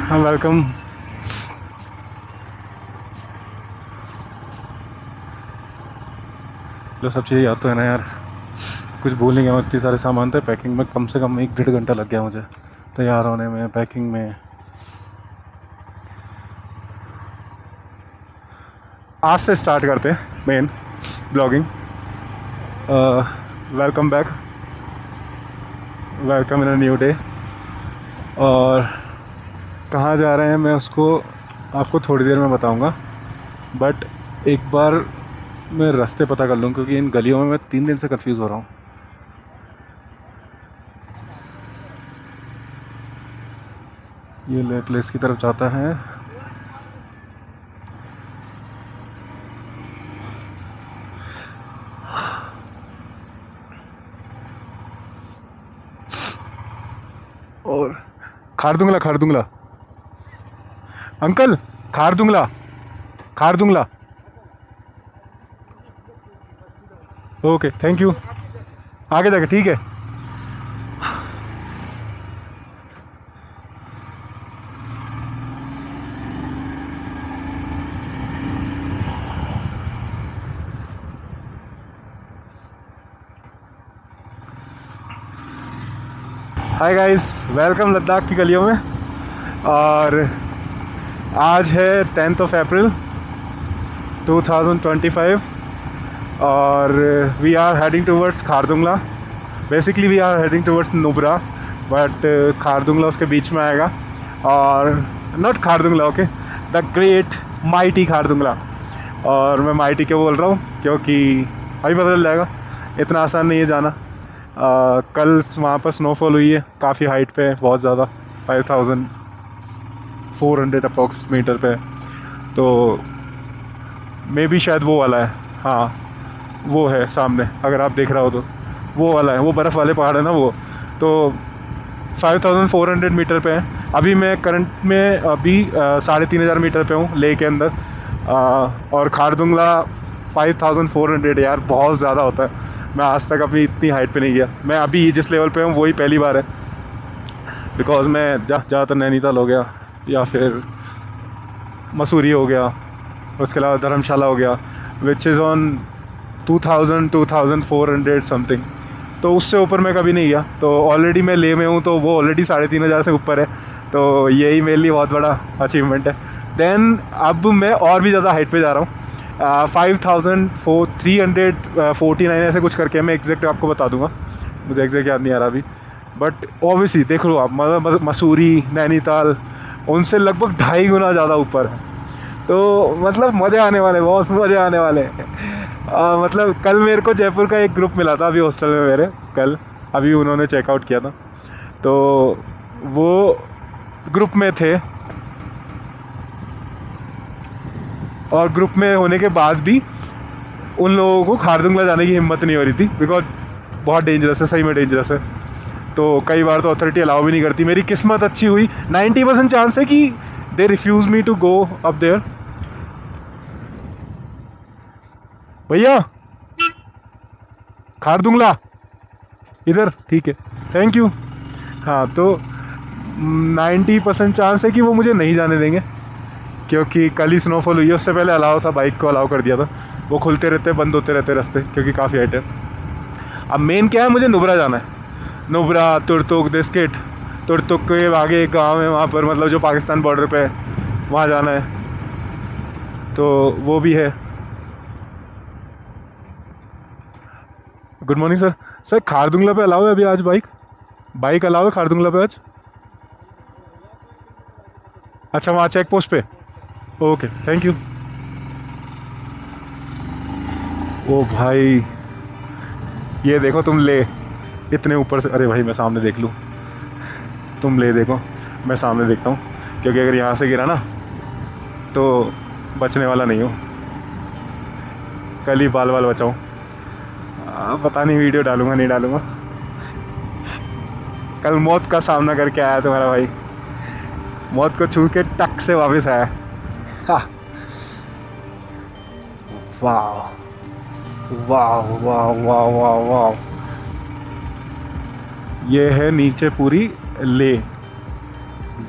हाँ वेलकम। जो सब चीज़ें याद तो है ना यार, कुछ भूल नहीं गया। इतने सारे सामान थे, पैकिंग में कम से कम 1-1.5 घंटा लग गया मुझे तैयार होने में, पैकिंग में। आज से स्टार्ट करते हैं main blogging. Welcome back, welcome in a new day. और कहाँ जा रहे हैं मैं उसको आपको थोड़ी देर में बताऊंगा, बट एक बार मैं रास्ते पता कर लूँ, क्योंकि इन गलियों में मैं 3 दिन से कंफ्यूज हो रहा हूँ। ये ले प्लेस की तरफ जाता है। और Khardungla, Khardungla uncle, Khardungla, Khardungla. Okay thank you. आगे जाके ठीक है। हाय गाइस, वेलकम लद्दाख की गलियों में। और आज है 10th अप्रैल 2025 और we are heading towards Khardungla. Basically we are heading towards Nubra, but Khardungla उसके बीच में आएगा। और not Khardungla, okay, the great mighty Khardungla. और मैं माइटी क्यों बोल रहा हूँ, क्योंकि अभी पता चल जाएगा, इतना आसान नहीं है जाना। कल वहाँ पर स्नोफॉल हुई है, काफ़ी हाइट पे है, बहुत ज़्यादा, 5400 अप्रॉक्स मीटर पे। तो मे भी शायद वो वाला है। हाँ वो है सामने, अगर आप देख रहा हो तो वो वाला है, वो बर्फ़ वाले पहाड़ है ना वो। तो 5400 मीटर पे है। अभी मैं करंट में अभी 3500 मीटर पे हूँ लेह के अंदर। और खारदुंगला 5400 यार, बहुत ज़्यादा होता है। मैं आज तक अपनी इतनी हाइट पे नहीं गया। मैं अभी जिस लेवल पे हूँ वही पहली बार है, बिकॉज़ मैं ज़्यादातर नैनीताल हो गया या फिर मसूरी हो गया, उसके अलावा धर्मशाला हो गया, विच इज़ ऑन 2400 समथिंग। तो उससे ऊपर मैं कभी नहीं गया। तो ऑलरेडी मैं लेह में हूँ, तो वो ऑलरेडी 3500 से ऊपर है। तो यही मेरे लिए बहुत बड़ा अचीवमेंट है। देन अब मैं और भी ज़्यादा हाइट पे जा रहा हूँ। 5349 ऐसे कुछ करके, मैं एग्जैक्ट आपको बता दूंगा, मुझे एग्जैक्ट याद नहीं आ रहा अभी। बट ऑब्वियसली देख लो आप, मसूरी, नैनीताल उनसे लगभग 2.5 गुना ज़्यादा ऊपर है। तो मतलब मज़े आने वाले, बहुत मज़े आने वाले। मतलब कल मेरे को जयपुर का एक ग्रुप मिला था अभी हॉस्टल में मेरे, कल अभी उन्होंने चेकआउट किया था। तो वो ग्रुप में थे, और ग्रुप में होने के बाद भी उन लोगों को खारदुंगला जाने की हिम्मत नहीं हो रही थी, बिकॉज बहुत डेंजरस है, सही में डेंजरस है। तो कई बार तो अथॉरिटी अलाउ भी नहीं करती। मेरी किस्मत अच्छी हुई, 90% चांस है कि they refuse me to go up there. भैया खारदुंगला इधर, ठीक है, थैंक यू। हाँ तो 90% चांस है कि वो मुझे नहीं जाने देंगे, क्योंकि कल ही स्नोफॉल हुई है। उससे पहले अलाउ था, बाइक को अलाउ कर दिया था। वो खुलते रहते, बंद होते रहते रास्ते, क्योंकि काफ़ी हाइट है। अब मेन क्या है, मुझे नुब्रा जाना है। नुब्रा, तुरतुक, दिस्किट। तुरतुक के आगे एक गाँव है, वहाँ पर मतलब जो पाकिस्तान बॉर्डर पे है, वहाँ जाना है। तो वो भी है। Good morning sir. Sir Khardungla पे अलाउ है अभी आज बाइक? बाइक अलाउ है खारदुंगला पे आज? अच्छा, वहाँ चेक पोस्ट पे। Okay thank you. ओ भाई, ये देखो तुम ले, इतने ऊपर से। अरे भाई मैं सामने देख लूँ, तुम ले देखो, मैं सामने देखता हूँ, क्योंकि अगर यहाँ से गिरा ना तो बचने वाला नहीं हूँ। कल ही बाल बाल बचाऊँ। पता नहीं वीडियो डालूँगा नहीं डालूँगा। कल मौत का सामना करके आया तुम्हारा भाई, मौत को छू के टक से वापस आया। हाँ, वाह वाह वाह वाह वाह वाह। ये है नीचे पूरी ले,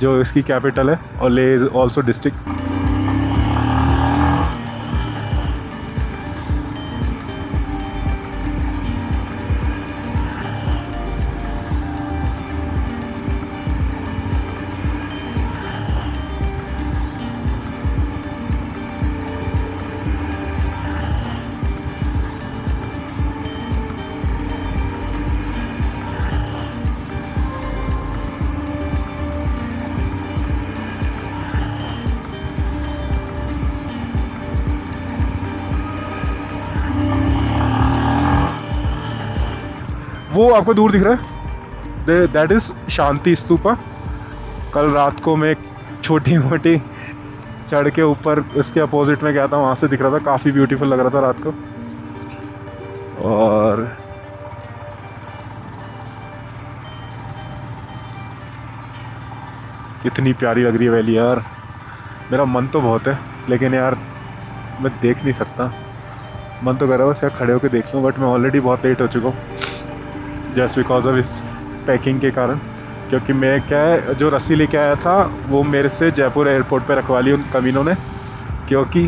जो इसकी कैपिटल है, और ले इज़ ऑल्सो डिस्ट्रिक्ट। वो आपको दूर दिख रहा है, दैट इज़ शांति स्तूपा। कल रात को मैं छोटी मोटी चढ़ के ऊपर इसके अपोजिट में गया था, वहाँ से दिख रहा था, काफ़ी ब्यूटीफुल लग रहा था रात को। और कितनी प्यारी लग रही है वैली यार। मेरा मन तो बहुत है, लेकिन यार मैं देख नहीं सकता। मन तो कर रहा है बस यार खड़े होकर देख लूँ, बट मैं ऑलरेडी बहुत लेट हो चुका हूँ जस्ट बिकॉज ऑफ इस पैकिंग के कारण। क्योंकि मैं क्या है, जो रस्सी लेके आया था वो मेरे से जयपुर एयरपोर्ट पे रखवा ली उन कमीनों ने, क्योंकि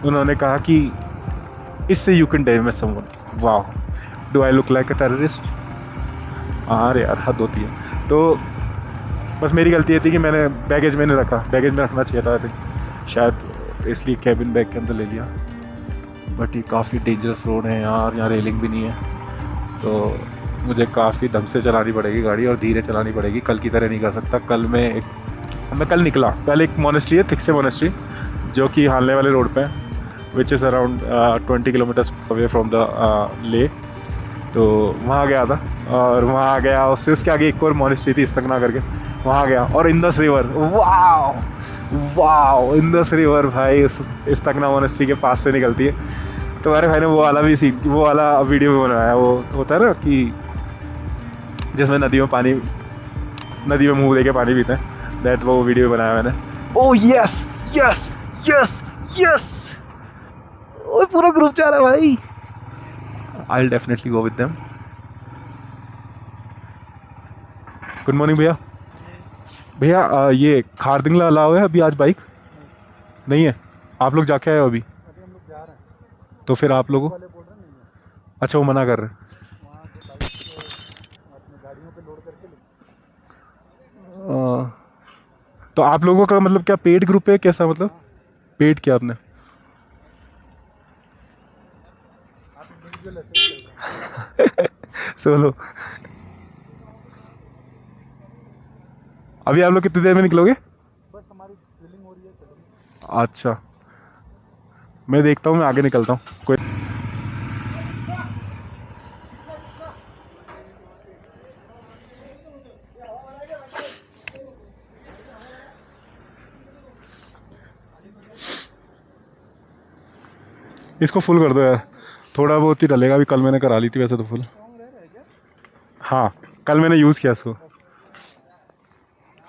उन्होंने कहा कि इससे यू कैन डैमेज समवन। वाह, do I look like a terrorist? अरे यार हद होती है। तो बस मेरी गलती ये थी कि मैंने बैगेज में नहीं रखा, बैगेज में रखना चाहिए था आई थिंक, शायद इसलिए कैबिन बैग के अंदर ले लिया। बट ये काफ़ी डेंजरस रोड है यार, यहाँ रेलिंग भी नहीं है, तो मुझे काफ़ी दम से चलानी पड़ेगी गाड़ी और धीरे चलानी पड़ेगी। कल की तरह नहीं कर सकता। मैं कल निकला, कल एक मोनेस्ट्री है, थिक्से मोनेस्ट्री, जो कि हालने वाले रोड पे है, which is around 20 kilometres away from the ले। तो वहाँ गया था, और वहाँ गया, उससे उसके आगे एक और मोनेस्ट्री थी इस्तकना करके, वहाँ गया। और इंदस रिवर, वाह इंदस रिवर भाई इस्तकना मोनेस्ट्री के पास से निकलती है। तो मेरे भाई ने वो वाला वीडियो भी बनाया। वो होता है ना कि जिसमें नदी में मुंह लेके पानी पीते हैं, दैट वो वीडियो बनाया मैंने। Oh yes yes yes yes, वो पूरा ग्रुप जा रहा है भाई। I will definitely go with them. Good morning भैया। भैया ये खारदिंगला अलाउ है अभी आज? बाइक नहीं है? आप लोग जाके आए हो अभी? तो फिर आप लोगों, अच्छा वो मना कर रहे हैं। तो आप लोगों का मतलब क्या पेड ग्रुप है, कैसा मतलब पेड क्या आपने? सोलो। अभी आप लोग कितनी देर में निकलोगे? बस हमारी ड्रिलिंग हो रही है। अच्छा, मैं देखता हूँ, मैं आगे निकलता हूँ। कोई इसको फुल कर दो यार, थोड़ा बहुत ही डलेगा। अभी कल मैंने करा ली थी वैसे तो फुल। हाँ कल मैंने यूज़ किया इसको।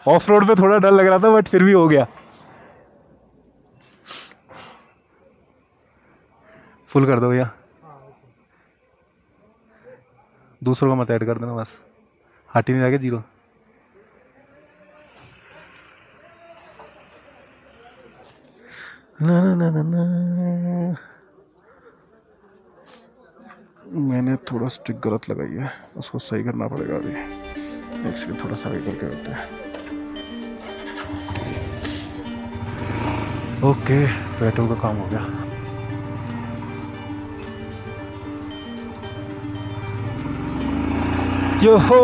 ऑफ रोड पे थोड़ा डर लग रहा था, बट फिर भी हो गया। फुल कर दो भैया, दूसरों को मत ऐड कर देना, बस हट ही नहीं जाएगा जीरो। ना ना ना ना ना, मैंने थोड़ा स्टिक गलत लगाई है, उसको सही करना पड़ेगा अभी। एक सेकंड, थोड़ा सा आगे करके होते हैं। ओके, पेट्रोल का काम हो गया। यो हो,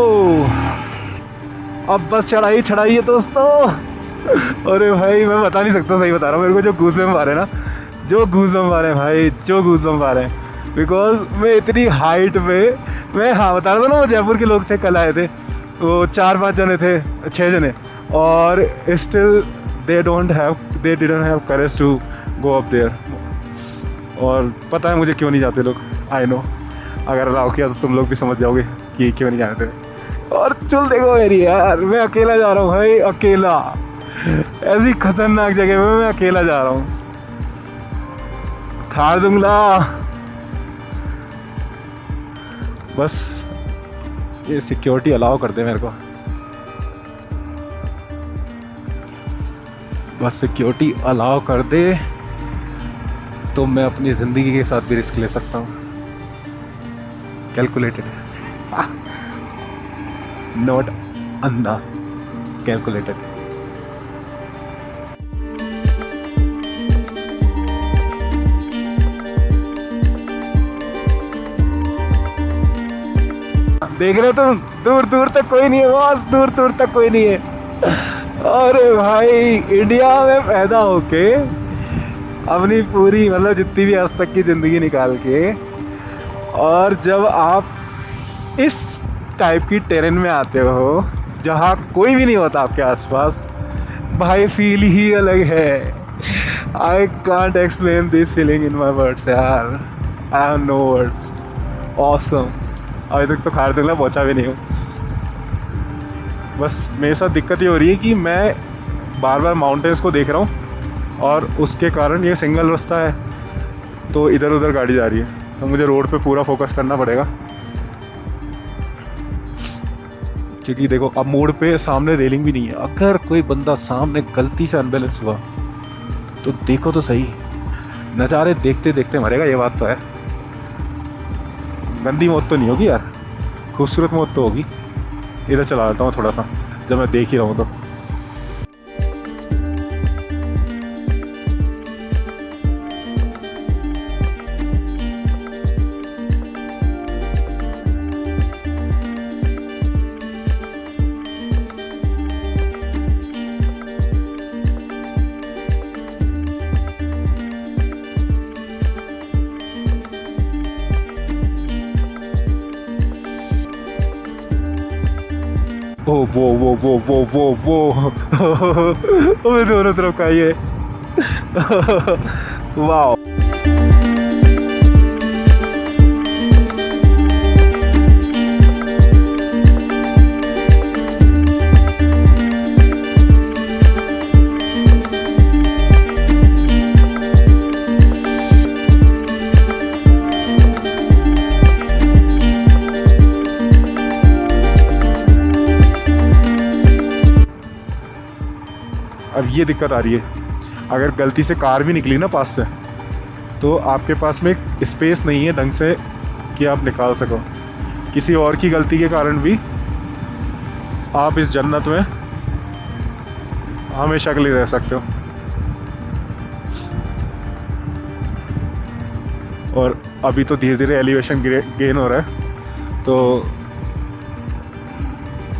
अब बस चढ़ाई है दोस्तों। अरे भाई मैं बता नहीं सकता, सही बता रहा हूँ। मेरे को जो गूज़बम्प आ रहे हैं ना, जो गूज़बम्प आ रहे हैं भाई, जो गूज़बम्प आ रहे हैं, बिकॉज मैं इतनी हाइट में, मैं हाँ बता रहा था ना, वो जयपुर के लोग थे, कल आए थे, वो 4-5 जने थे, 6 जने, और still they didn't have courage to go up there. और पता है मुझे क्यों नहीं जाते लोग, आई नो। अगर अलाउ किया तो तुम लोग भी समझ जाओगे कि क्यों नहीं जाते। और चल देखो मेरी यार, मैं अकेला जा रहा हूँ भाई, अकेला, ऐसी खतरनाक जगह में मैं अकेला जा रहा हूँ। खारदुंगला, बस ये सिक्योरिटी अलाउ कर दे मेरे को। बस सिक्योरिटी अलाउ कर दे तो मैं अपनी ज़िंदगी के साथ भी रिस्क ले सकता हूँ। कैलकुलेटेड, नॉट अंधा, कैलकुलेटेड। देख रहे हो तुम, दूर दूर तक कोई नहीं है बॉस, दूर दूर तक कोई नहीं है। अरे भाई, इंडिया में पैदा होके अपनी पूरी मतलब जितनी भी आज तक की ज़िंदगी निकाल के, और जब आप इस टाइप की टेरेन में आते हो जहाँ कोई भी नहीं होता आपके आसपास, भाई फील ही अलग है। I can't explain this feeling in my words यार, I have no words. Awesome. अभी तक तो खारदुंगला पहुँचा भी नहीं हूँ। बस मेरे साथ दिक्कत ये हो रही है कि मैं बार बार माउंटेन्स को देख रहा हूँ और उसके कारण ये सिंगल रास्ता है तो इधर उधर गाड़ी जा रही है, तो मुझे रोड पे पूरा फोकस करना पड़ेगा। क्योंकि देखो अब मोड़ पे सामने रेलिंग भी नहीं है, अगर कोई बंदा सामने गलती से अनबैलेंस हुआ तो देखो तो सही, नज़ारे देखते देखते मरेगा। ये बात तो है, गंदी मौत तो नहीं होगी यार, खूबसूरत मौत तो होगी। इधर चला जाता हूँ थोड़ा सा जब मैं देख ही रहा हूँ तो। ओ वो अबे दोनों तरफ का ये वाह। अब ये दिक्कत आ रही है, अगर गलती से कार भी निकली ना पास से तो आपके पास में एक स्पेस नहीं है ढंग से कि आप निकाल सको। किसी और की गलती के कारण भी आप इस जन्नत में हमेशा के लिए रह सकते हो। और अभी तो धीरे धीरे एलिवेशन गेन हो रहा है, तो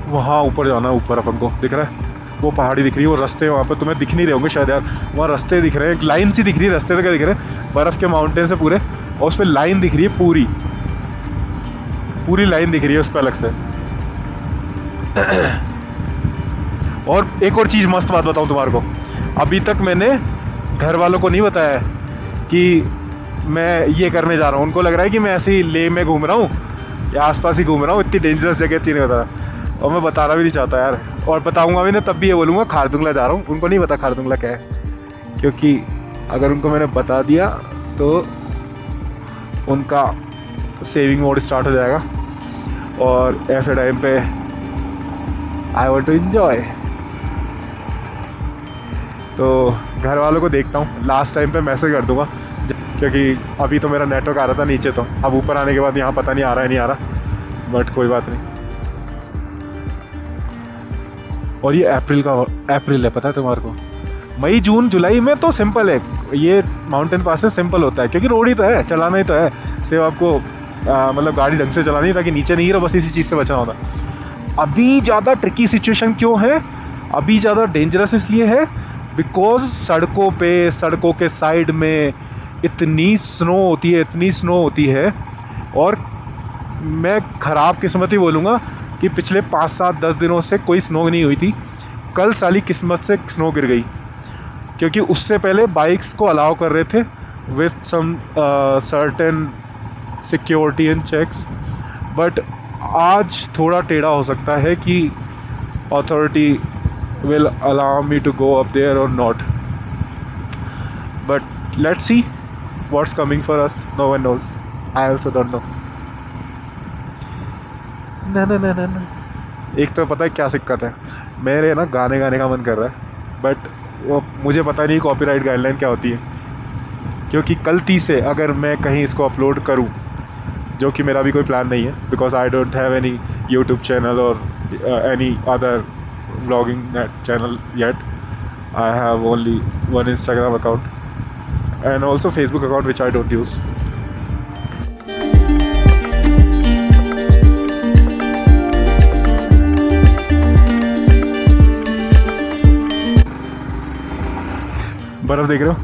वहाँ ऊपर जाना है। ऊपर अपन को दिख रहा है वो पहाड़ी दिख रही है, वो रास्ते वहाँ पे तुम्हें दिख नहीं रहे होंगे शायद यार, वहाँ रास्ते दिख रहे हैं, एक लाइन सी दिख रही है, रास्ते तक दिख रहे हैं, बर्फ़ के माउंटेन से पूरे, और उस पर लाइन दिख रही है, पूरी लाइन दिख रही है उस पर अलग से। और एक और चीज़ मस्त बात बताऊँ तुम्हारे को, अभी तक मैंने घर वालों को नहीं बताया कि मैं ये करने जा रहा हूँ। उनको लग रहा है कि मैं ऐसे ही ले में घूम रहा हूँ या आसपास ही घूम रहा हूँ, इतनी डेंजरस जगह थी नहीं बता, और मैं बताना भी नहीं चाहता यार, और बताऊंगा भी ना तब भी ये बोलूँगा खारदुंगला जा रहा हूँ। उनको नहीं पता खारदुंगला क्या है, क्योंकि अगर उनको मैंने बता दिया तो उनका सेविंग मोड स्टार्ट हो जाएगा, और ऐसे टाइम पे आई वांट टू एंजॉय। तो घर वालों को देखता हूँ, लास्ट टाइम पे मैसेज कर दूँगा, क्योंकि अभी तो मेरा नेटवर्क आ रहा था नीचे, तो अब ऊपर आने के बाद यहाँ पता नहीं आ रहा है नहीं आ रहा, बट कोई बात नहीं। और ये अप्रैल है, पता है तुम्हारे को? मई जून जुलाई में तो सिंपल है, ये माउंटेन पास से सिंपल होता है, क्योंकि रोड ही तो है, चलाना ही तो है, सिर्फ आपको मतलब गाड़ी ढंग से चलानी है ताकि नीचे नहीं गिरो, बस इसी चीज़ से बचना होता। अभी ज़्यादा ट्रिकी सिचुएशन क्यों है, अभी ज़्यादा डेंजरस इसलिए है बिकॉज सड़कों के साइड में इतनी स्नो होती है, और मैं ख़राब किस्मत ही बोलूँगा कि पिछले 5, 7, 10 दिनों से कोई स्नो नहीं हुई थी। कल साली किस्मत से स्नो गिर गई, क्योंकि उससे पहले बाइक्स को अलाउ कर रहे थे with some certain security and checks, but आज थोड़ा टेढ़ा हो सकता है कि authority will allow me to go up there और not, but let's see what's coming for us, no one knows, I also don't know. ना। एक तो पता है क्या दिक्कत है, मेरे ना गाने का मन कर रहा है, बट वो मुझे पता नहीं कॉपीराइट गाइडलाइन क्या होती है, क्योंकि गलती से अगर मैं कहीं इसको अपलोड करूं, जो कि मेरा भी कोई प्लान नहीं है, because I don't have any YouTube channel और any other vlogging channel yet. I have only one Instagram account and also Facebook account which I don't use. बर्फ़ देख रहे हो,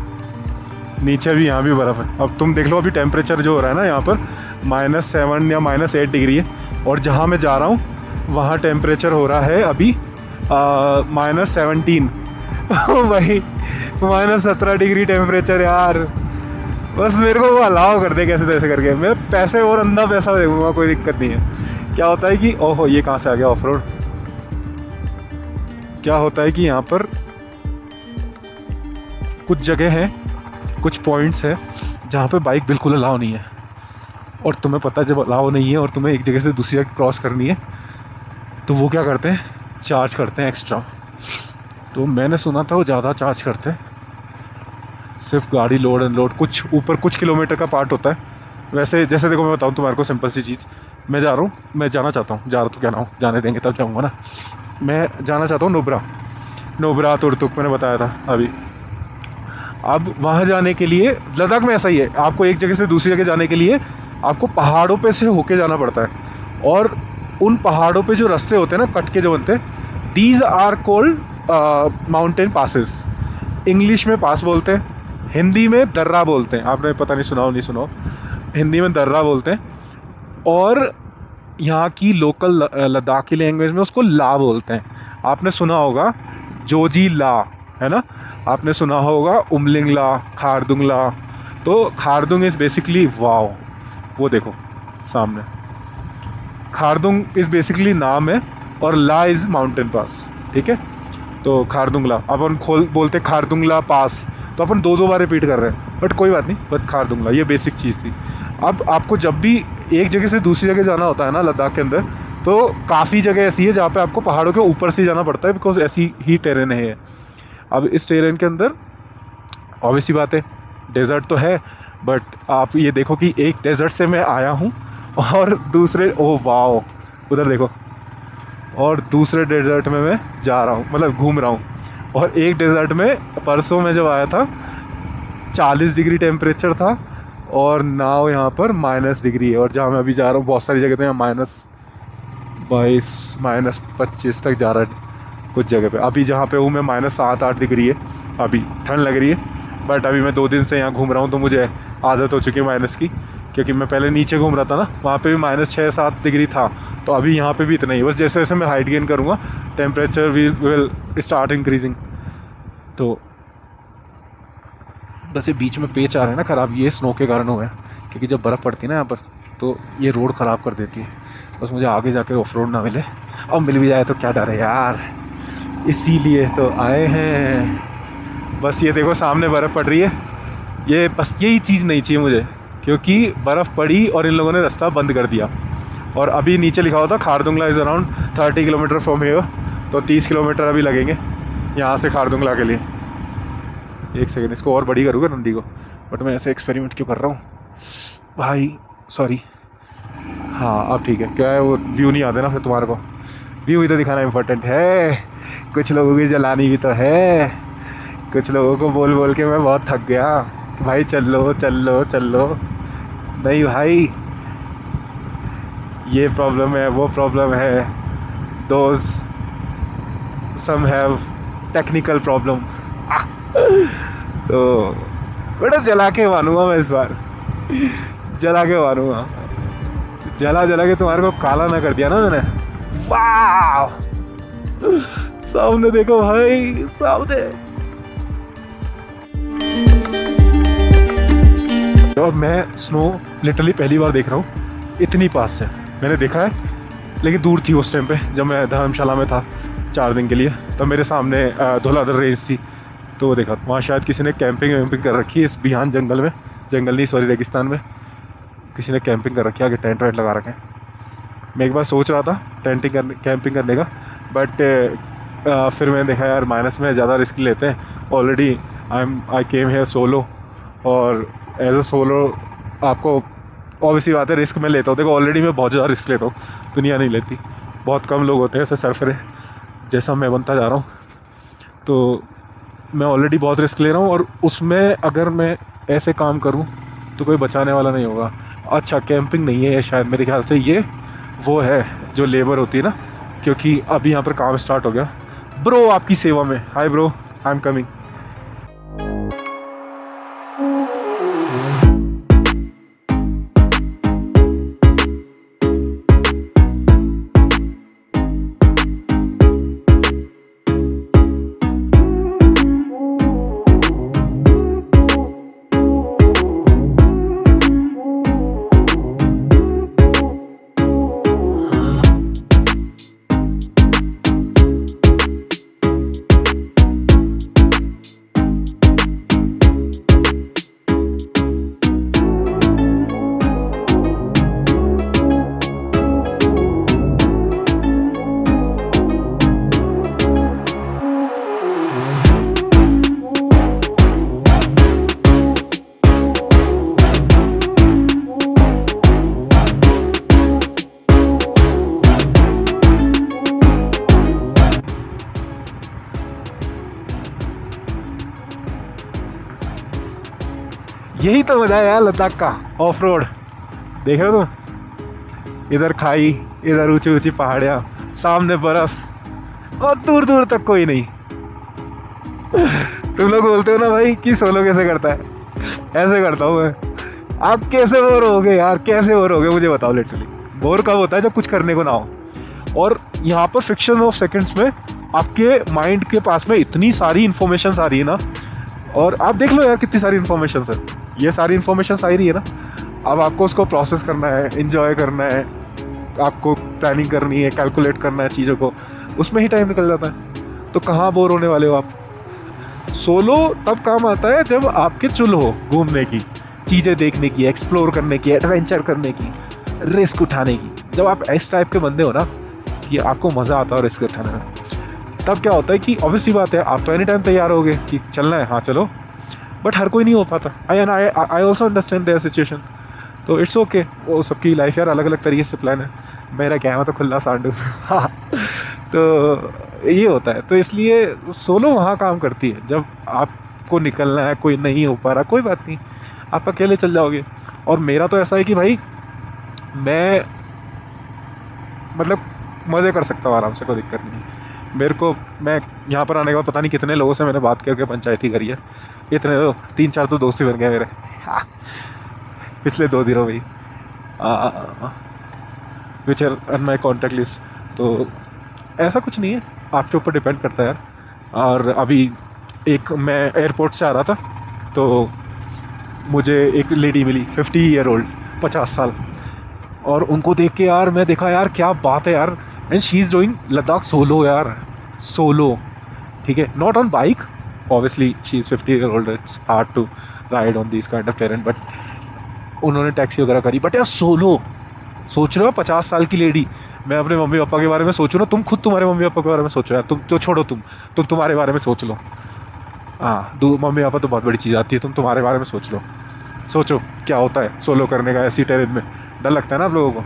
नीचे भी, यहाँ भी बर्फ़ है. अब तुम देख लो, अभी टेम्परेचर जो हो रहा है ना यहाँ पर -7 या -8 डिग्री है, और जहाँ मैं जा रहा हूँ वहाँ टेम्परेचर हो रहा है अभी -17. वही -17 डिग्री टेम्परेचर यार. बस मेरे को वो अलाउ कर दे कैसे तैसे करके, मैं पैसे और अंधा पैसा देखूँगा, कोई दिक्कत नहीं है. क्या होता है कि ओहो, ये कहाँ से आ गया ऑफ रोड. क्या होता है कि यहाँ पर कुछ जगह हैं, कुछ पॉइंट्स हैं जहाँ पे बाइक बिल्कुल अलाउ नहीं है, और तुम्हें पता है जब अलाउ नहीं है और तुम्हें एक जगह से दूसरी जगह क्रॉस करनी है तो वो क्या करते हैं, चार्ज करते हैं एक्स्ट्रा. तो मैंने सुना था वो ज़्यादा चार्ज करते हैं, सिर्फ गाड़ी लोड अनलोड कुछ ऊपर कुछ किलोमीटर का पार्ट होता है. वैसे जैसे देखो मैं बताऊँ तुम्हारे को सिंपल सी चीज़, मैं जा रहा हूँ, मैं जाना चाहता हूँ, जा रहा तो क्या ना हो, जाने देंगे तब जाऊँगा ना. मैं जाना चाहता हूँ नुब्रा तुर्तुक, मैंने बताया था अभी. अब वहाँ जाने के लिए, लद्दाख में ऐसा ही है, आपको एक जगह से दूसरी जगह जाने के लिए आपको पहाड़ों पे से होके जाना पड़ता है, और उन पहाड़ों पे जो रास्ते होते हैं ना, कट के जो बनते हैं, these are called mountain passes. English में पास बोलते हैं, हिंदी में दर्रा बोलते हैं. आपने पता नहीं सुनाओ, हिंदी में दर्रा बोलते हैं, और यहाँ की लोकल लद्दाखी लैंग्वेज में उसको ला बोलते हैं. आपने सुना होगा जोजी ला, है ना, आपने सुना होगा उमलिंगला, खारदुंगला. तो खारदुंग इज़ बेसिकली, वाओ वो देखो सामने, खारदुंग इज़ बेसिकली नाम है, और ला इज़ माउंटेन पास. ठीक है, तो खारदुंगला अपन बोलते खारदुंगला पास, तो अपन दो बार रिपीट कर रहे हैं, बट कोई बात नहीं, बट खारदुंगला ये बेसिक चीज़ थी. अब आपको जब भी एक जगह से दूसरी जगह जाना होता है ना लद्दाख के अंदर, तो काफ़ी जगह ऐसी है जहाँ पे आपको पहाड़ों के ऊपर से जाना पड़ता है, बिकॉज ऐसी ही टेरेन है. अब इस टेरेन के अंदर ऑब्वियस सी बात है, डेजर्ट तो है, बट आप ये देखो कि एक डेजर्ट से मैं आया हूँ और दूसरे, ओह वाओ उधर देखो, और दूसरे डेजर्ट में मैं जा रहा हूँ, मतलब घूम रहा हूँ. और एक डेजर्ट में परसों मैं जब आया था 40 डिग्री टेम्परेचर था, और नाव यहाँ पर -डिग्री है, और जहाँ मैं अभी जा रहा हूँ बहुत सारी जगह तो यहाँ -22 -25 तक जा रहा है कुछ जगह पे. अभी जहाँ पे हूँ मैं -7-8 डिग्री है, अभी ठंड लग रही है, बट अभी मैं 2 दिन से यहाँ घूम रहा हूँ तो मुझे आदत हो चुकी है माइनस की, क्योंकि मैं पहले नीचे घूम रहा था ना, वहाँ पे भी -6-7 डिग्री था, तो अभी यहाँ पे भी इतना ही. बस जैसे जैसे मैं हाइट गेन करूँगा टेम्परेचर विल स्टार्ट इंक्रीजिंग. तो बस ये बीच में पेच आ रहे हैं ना ख़राब, ये स्नो के कारण हुआ है, क्योंकि जब बर्फ़ पड़ती है ना यहाँ पर तो ये रोड ख़राब कर देती है. बस मुझे आगे जाकर ऑफ रोड ना मिले, अब मिल भी जाए तो क्या डर है यार, इसीलिए तो आए हैं. बस ये देखो सामने बर्फ़ पड़ रही है, ये बस यही चीज़ नहीं चाहिए मुझे, क्योंकि बर्फ़ पड़ी और इन लोगों ने रास्ता बंद कर दिया. और अभी नीचे लिखा हुआ था Khardungla is around 30 kilometre from here, तो 30 किलोमीटर अभी लगेंगे यहाँ से खारदुंगला के लिए. एक सेकेंड, इसको और बड़ी करूँगा नंदी को, बट मैं ऐसे एक्सपेरिमेंट क्यों कर रहा हूँ भाई, सॉरी. हाँ अब ठीक है, क्या है वो व्यू नहीं आते ना फिर तुम्हारे को, व्यू ही तो दिखाना इम्पोर्टेंट है. कुछ लोगों की जलानी भी तो है, कुछ लोगों को बोल बोल के मैं बहुत थक गया कि भाई चल लो. नहीं भाई, ये प्रॉब्लम है, वो प्रॉब्लम है, those some have technical problem. तो बेटा जला के मानूंगा मैं इस बार, जला के मानूंगा, जला के तुम्हारे को काला ना कर दिया ना मैंने. वाह सामने देखो भाई, सामने. और मैं स्नो लिटरली पहली बार देख रहा हूँ इतनी पास से. मैंने देखा है लेकिन दूर थी उस टाइम पे जब मैं धर्मशाला में था 4 दिन के लिए, तब मेरे सामने धौलाधर रेंज थी, तो वो देखा. वहाँ शायद किसी ने कैंपिंग कर रखी है इस बिहान जंगल में, जंगल नहीं सॉरी रेगिस्तान में किसी ने कैंपिंग कर रखी है, आगे टेंट वेंट लगा रखे हैं. मैं एक बार सोच रहा था कैंपिंग करने का, बट फिर मैंने देखा यार माइनस में ज़्यादा रिस्क लेते हैं already I came here solo, और एज अ सोलो आपको ऑब्वियसली बात है रिस्क मैं लेता हूँ। देखो ऑलरेडी मैं बहुत ज़्यादा रिस्क लेता हूँ, दुनिया नहीं लेती। बहुत कम लोग होते हैं ऐसे सरफरे जैसा मैं बनता जा रहा हूँ। तो मैं ऑलरेडी बहुत रिस्क ले रहा हूँ, और उसमें अगर मैं ऐसे काम करूँ तो कोई बचाने वाला नहीं होगा। अच्छा कैंपिंग नहीं है ये, शायद मेरे ख्याल से ये वो है जो लेबर होती है ना, क्योंकि अभी यहाँ पर काम स्टार्ट हो गया। ब्रो आपकी सेवा में, hi bro, I am coming. यही तो मजा है यार लद्दाख का ऑफ रोड। देख रहे हो तुम, इधर खाई, इधर ऊंची ऊंची पहाड़ियाँ, सामने बर्फ, और दूर दूर तक कोई नहीं। तुम लोग बोलते हो ना भाई कि सोलो कैसे करता है, ऐसे करता हूँ मैं। आप कैसे बोर होगे यार, कैसे बोर होगे मुझे बताओ। लिटरली बोर कब होता है, जब कुछ करने को ना हो। और यहाँ पर फ्रिक्शन ऑफ सेकंड्स में आपके माइंड के पास में इतनी सारी इन्फॉर्मेशन आ रही है ना, और आप देख लो यार कितनी सारी इन्फॉर्मेशन है। ये सारी इन्फॉर्मेशन आ रही है ना, अब आपको उसको प्रोसेस करना है, इन्जॉय करना है, आपको प्लानिंग करनी है, कैलकुलेट करना है चीज़ों को, उसमें ही टाइम निकल जाता है। तो कहाँ बोर होने वाले हो आप। सोलो तब काम आता है जब आपके चुल हो घूमने की, चीज़ें देखने की, एक्सप्लोर करने की, एडवेंचर करने की, रिस्क उठाने की। जब आप इस टाइप के बंदे हो ना कि आपको मज़ा आता है रिस्क उठाने में, तब क्या होता है कि ऑब्वियसली बात है आप तो एनी टाइम तैयार होगे कि चलना है, हाँ चलो। बट हर कोई नहीं हो पाता। I also understand their situation, तो इट्स ओके। वो सबकी लाइफ यार अलग अलग तरीके से प्लान है। मेरा क्या है, मैं तो खुला सांडू। हाँ, तो ये होता है। तो इसलिए सोलो वहाँ काम करती है जब आपको निकलना है, कोई नहीं हो पा रहा, कोई बात नहीं, आप अकेले चल जाओगे। और मेरा तो ऐसा है कि भाई मैं मतलब मज़े कर सकता हूँ आराम से, कोई दिक्कत नहीं। मेरे को, मैं यहाँ पर आने के बाद पता नहीं कितने लोगों से मैंने बात करके पंचायती करी है। इतने तो 3-4 तो दोस्त ही बन गए मेरे। हाँ, पिछले 2 दिनों में which are on my contact list. तो ऐसा कुछ नहीं है, आपके ऊपर डिपेंड करता है यार। और अभी एक मैं एयरपोर्ट से आ रहा था, तो मुझे एक लेडी मिली 50 ईयर ओल्ड, 50 साल। और उनको देख के यार मैं देखा यार क्या बात है यार, and she is doing Ladakh solo यार, सोलो। ठीक है, not on bike obviously, she is 50 year old, it's hard to ride on this kind of terrain, but उन्होंने टैक्सी वगैरह करी। बट यार सोलो, सोच रहे हो 50 साल की लेडी। मैं अपने मम्मी पापा के बारे में सोचूँ ना, तुम खुद तुम्हारे मम्मी पापा के बारे में सोचो यार, तुम तो छोड़ो, तुम तुम्हारे बारे में सोच लो। हाँ, मम्मी पापा तो बहुत बड़ी चीज़ आती है, तुम तुम्हारे बारे में सोच लो। सोचो क्या होता है सोलो करने का ऐसी टेरेन में, डर लगता है ना आप लोगों को।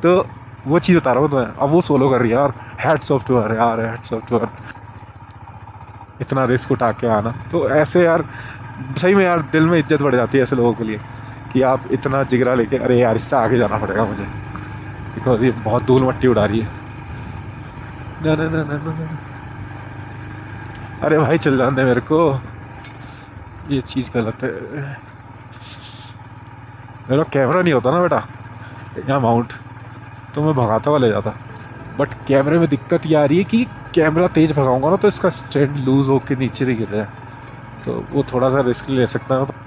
तो वो चीज़ बता रहा हूँ तुम्हें। अब वो सोलो कर रही है यार, हैट्स ऑफ टू हर यार, हैट्स ऑफ टू हर। इतना रिस्क उठा के आना, तो ऐसे यार सही में यार दिल में इज्जत बढ़ जाती है ऐसे लोगों के लिए, कि आप इतना जिगरा लेके, अरे यार इससे आगे जाना पड़ेगा मुझे, बिकॉज ये बहुत धूल मट्टी उड़ा रही है। ना ना ना ना ना, अरे भाई चल जाने मेरे को, ये चीज़ गलत है। मेरा कैमरा नहीं होता ना बेटा यहाँ माउंट, तो मैं भगाता हुआ ले जाता। बट कैमरे में दिक्कत ये आ रही है कि कैमरा तेज़ भगाऊंगा ना तो इसका स्टैंड लूज़ होकर नीचे नहीं गिर जाए, तो वो थोड़ा सा रिस्क ले सकता है।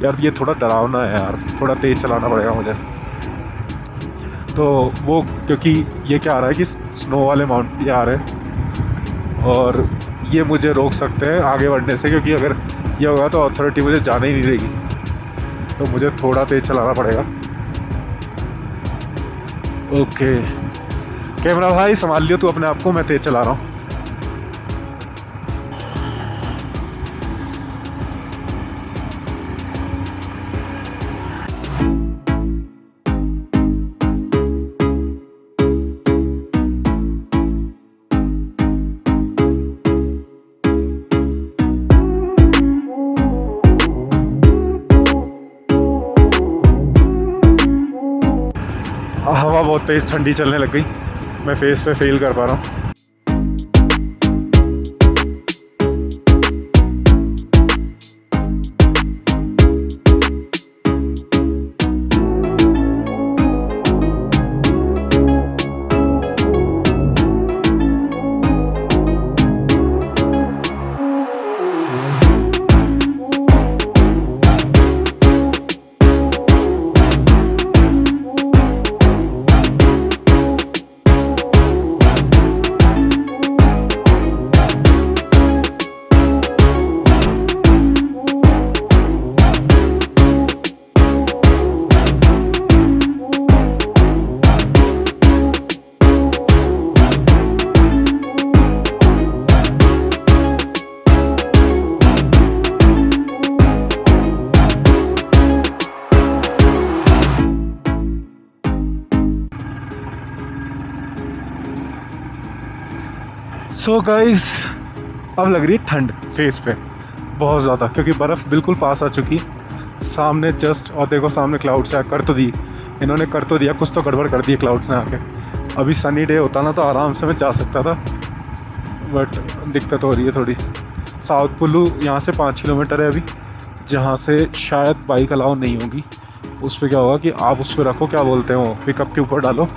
यार ये थोड़ा डरावना है यार, थोड़ा तेज़ चलाना पड़ेगा मुझे। तो वो क्योंकि ये क्या आ रहा है कि स्नो वाले माउंट ये आ रहे हैं और ये मुझे रोक सकते हैं आगे बढ़ने से, क्योंकि अगर ये होगा तो अथॉरिटी मुझे जाने ही नहीं देगी। तो मुझे थोड़ा तेज़ चलाना पड़ेगा। ओके कैमरा भाई संभाल लियो तू अपने आप को, मैं तेज़ चला रहा हूँ। हवा बहुत तेज़ ठंडी चलने लग गई, मैं फेस पे फील कर पा रहा हूँ। सो गाइस अब लग रही है ठंड फेस पे बहुत ज़्यादा, क्योंकि बर्फ़ बिल्कुल पास आ चुकी सामने जस्ट। और देखो सामने क्लाउड्स है, कर तो दी इन्होंने, कर तो दिया, कुछ तो गड़बड़ कर दी क्लाउड्स ने आके। अभी सनी डे होता ना तो आराम से मैं जा सकता था, बट दिक्कत हो रही है थोड़ी। साउथ कुल्लू यहाँ से 5 किलोमीटर है अभी, जहाँ से शायद बाइक अलाउ नहीं होगी। उस पर क्या होगा कि आप उस पर रखो, क्या बोलते हैं वो, पिकअप के ऊपर डालो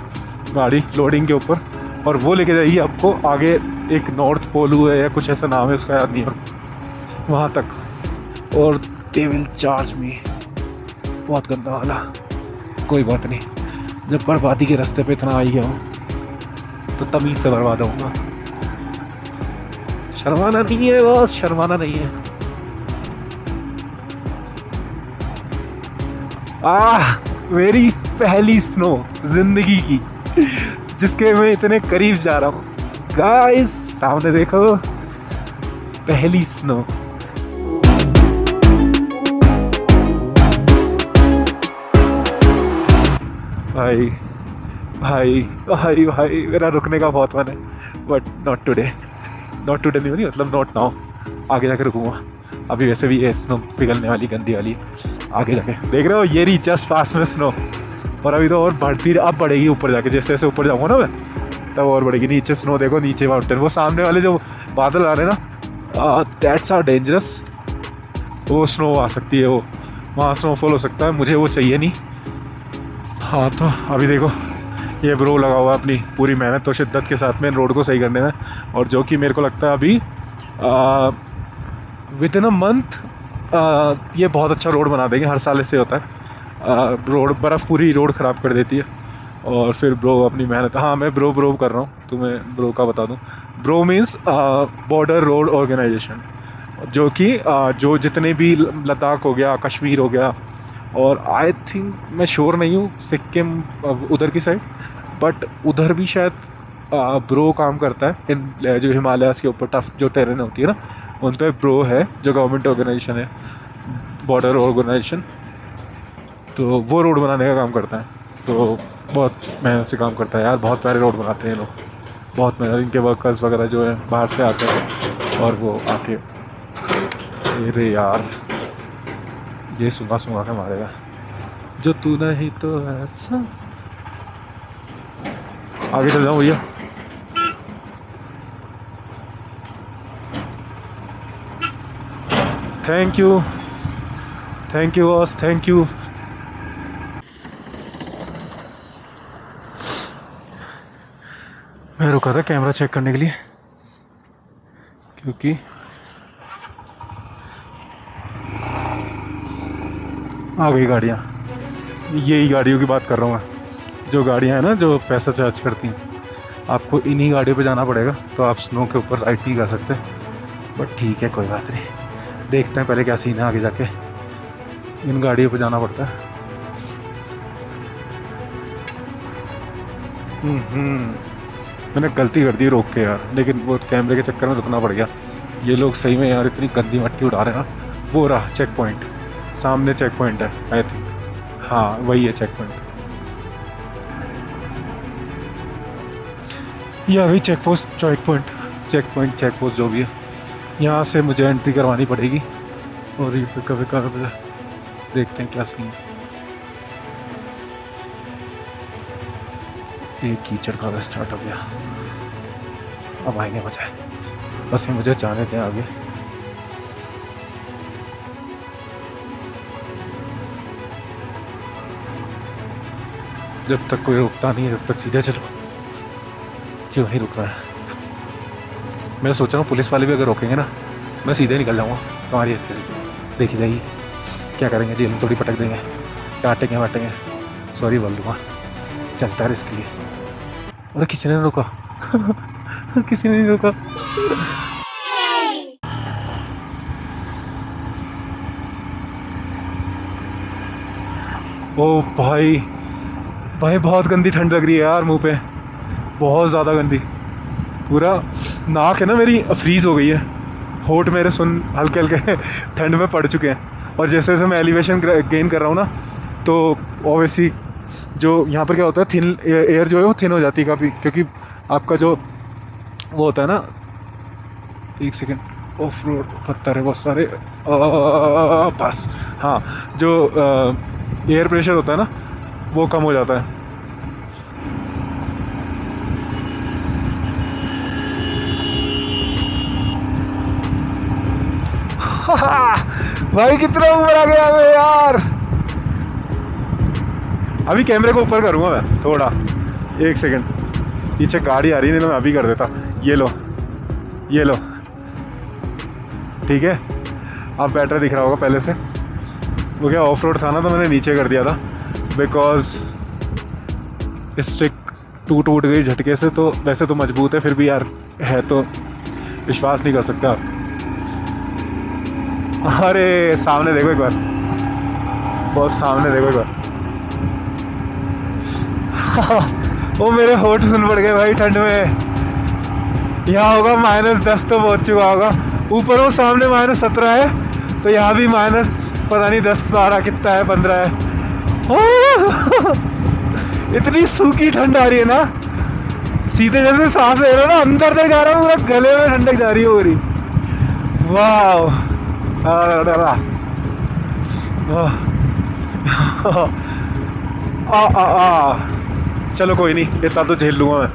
गाड़ी लोडिंग के ऊपर, और वो लेके जाइए आपको आगे। एक नॉर्थ पोलू है या कुछ ऐसा नाम है उसका, याद नहीं है, वहाँ तक। और दे विल चार्ज मी, बहुत गंदा वाला। कोई बात नहीं, जब बर्बादी के रास्ते पे इतना आ ही गया हूँ तो तमीज़ से बर्बाद होऊंगा। शर्माना नहीं है बस, शर्माना नहीं है। मेरी पहली स्नो जिंदगी की, जिसके मैं इतने करीब जा रहा हूँ। गाइस सामने देखो, पहली स्नो। भाई भाई भाई भाई मेरा रुकने का बहुत मन है, but not today. Not today नहीं होती, मतलब नॉट नाउ। आगे जाके रुकूंगा, अभी वैसे भी ये स्नो पिघलने वाली गंदी वाली। आगे जाके देख रहे हो, ये रही जस्ट पास में स्नो। और अभी तो और बढ़ती, अब बढ़ेगी ऊपर जाके, जैसे जैसे ऊपर जाऊँगा ना मैं तब और बढ़ेगी। नीचे स्नो देखो, नीचे माउंटेन, वो सामने वाले जो बादल आ रहे हैं ना, दैट्स आर डेंजरस। वो स्नो आ सकती है, वो वहाँ स्नोफॉल हो सकता है, मुझे वो चाहिए नहीं। हाँ तो अभी देखो ये ब्रो लगा हुआ है अपनी पूरी मेहनत और शिद्दत के साथ में रोड को सही करने में, और जो कि मेरे को लगता है अभी विद इन अ मंथ ये बहुत अच्छा रोड बना देंगे। हर साल ऐसे होता है, रोड बर्फ़ पूरी रोड ख़राब कर देती है और फिर ब्रो अपनी मेहनत। हाँ मैं ब्रो कर रहा हूँ, तुम्हें ब्रो का बता दूँ। Bro means Border Road Organisation, जो कि जो जितने भी लद्दाख हो गया, कश्मीर हो गया, और आई थिंक मैं श्योर नहीं हूँ सिक्किम उधर की साइड, बट उधर भी शायद ब्रो काम करता है। इन जो हिमालयाज़ के ऊपर टफ जो टेरेन होती है ना, उन पर ब्रो है, जो गवर्नमेंट ऑर्गेनाइजेशन है, बॉर्डर ऑर्गेनाइजेशन। तो वो रोड बनाने का काम करता है, तो बहुत मेहनत से काम करता है यार। बहुत प्यारे रोड बनाते हैं ये लोग, बहुत मेहनत। इनके वर्कर्स वगैरह जो है बाहर से आते हैं और वो आके, अरे यार ये सुंगा के मारेगा, जो तू नहीं तो ऐसा। आगे चल जाऊँ भैया। Thank you boss, thank you. मैं रुका था कैमरा चेक करने के लिए, क्योंकि आ गई गाड़ियाँ। यही गाड़ियों की बात कर रहा हूँ मैं, जो गाड़ियाँ हैं ना जो पैसा चार्ज करती हैं। आपको इन्हीं गाड़ियों पे जाना पड़ेगा, तो आप स्नो के ऊपर राइड नहीं कर सकते। बट ठीक है, कोई बात नहीं, देखते हैं पहले क्या सीन है आगे जाके। इन गाड़ियों पे जाना पड़ता है। मैंने गलती कर दी रोक के यार, लेकिन वो कैमरे के चक्कर में रुकना पड़ गया। ये लोग सही में यार इतनी गंदी मट्टी उड़ा रहे हैं ना। वो रहा चेक पॉइंट, सामने चेक पॉइंट है आई थिंक, हाँ वही है चेक पॉइंट। ये अभी चेक पोस्ट चेक पोस्ट जो भी है, यहाँ से मुझे एंट्री करवानी पड़ेगी। और ये कभी कभी देखते हैं क्या सीन है। ये कीचड़ का स्टार्ट हो गया, अब आएंगे मजा है। बस ये मुझे जाने दें आगे। जब तक कोई रुकता नहीं है तब तक सीधे चलो, क्यों नहीं रुक रहा है। मैं सोच रहा हूँ पुलिस वाले भी अगर रोकेंगे ना, मैं सीधे निकल जाऊँगा तुम्हारी रास्ते से। देखी जाएगी क्या करेंगे, जेल में थोड़ी पटक देंगे, काटेंगे वाटेंगे, सॉरी बोल दूँगा, चलता है इसके लिए। अरे किसी ने रोका किसी ने नहीं रोका। ओ भाई भाई बहुत गंदी ठंड लग रही है यार, मुंह पे बहुत ज़्यादा गंदी। पूरा नाक है ना मेरी फ्रीज हो गई है, होठ मेरे सुन हल्के हल्के ठंड में पड़ चुके हैं। और जैसे जैसे मैं एलिवेशन गेन कर रहा हूँ ना, तो ऑब्वियसली जो यहाँ पर क्या होता है, थिन एयर जो है वो थिन हो जाती है काफ़ी, क्योंकि आपका जो वो होता है ना, एक सेकेंड, ऑफ रोड पत्थर है बहुत सारे, बस हाँ, जो एयर प्रेशर होता है ना वो कम हो जाता है। भाई कितना ऊपर आ गया मैं यार। अभी कैमरे को ऊपर करूँगा मैं थोड़ा, एक सेकंड। पीछे गाड़ी आ रही है, नहीं तो मैं अभी कर देता। ये लो ये लो, ठीक है, अब बेटर दिख रहा होगा पहले से। वो क्या ऑफ रोड था ना, तो मैंने नीचे कर दिया था बिकॉज स्टिक टूट गई झटके से। तो वैसे तो मजबूत है, फिर भी यार है तो विश्वास नहीं कर सकता। अरे सामने देखो एक बार, बहुत सामने देखो एक बार। वो मेरे होठ सुन पड़ गए भाई ठंड में। यहाँ होगा -10 तो पहुँच चुका होगा। ऊपर वो सामने -17 है, तो यहाँ भी पता नहीं 10-12 कितना है, 15 है। इतनी सूखी ठंड आ रही है ना, सीधे जैसे सांस ले रहा ना, अंदर तक जा रहा हूँ, पूरा गले में ठंडक जा रही है पूरी। वाह चलो कोई नहीं, इतना तो झेल लूँगा मैं।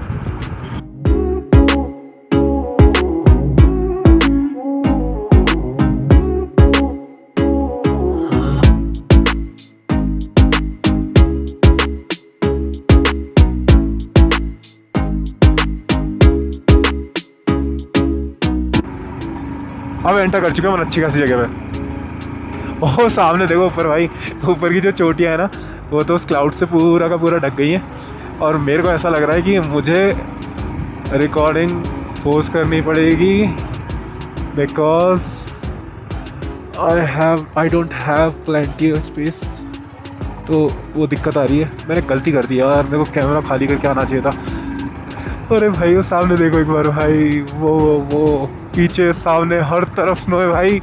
अब एंटर कर चुके हैं अच्छी खासी जगह पे। ओह सामने देखो ऊपर भाई, ऊपर की जो चोटियाँ है ना, वो तो उस क्लाउड से पूरा का पूरा ढक गई हैं। और मेरे को ऐसा लग रहा है कि मुझे रिकॉर्डिंग पोस्ट करनी पड़ेगी because I don't have plenty of space. तो वो दिक्कत आ रही है। मैंने गलती कर दी यार, मेरे को कैमरा खाली करके आना चाहिए था। अरे भाई वो सामने देखो एक बार भाई, वो पीछे सामने हर तरफ स्नो है भाई।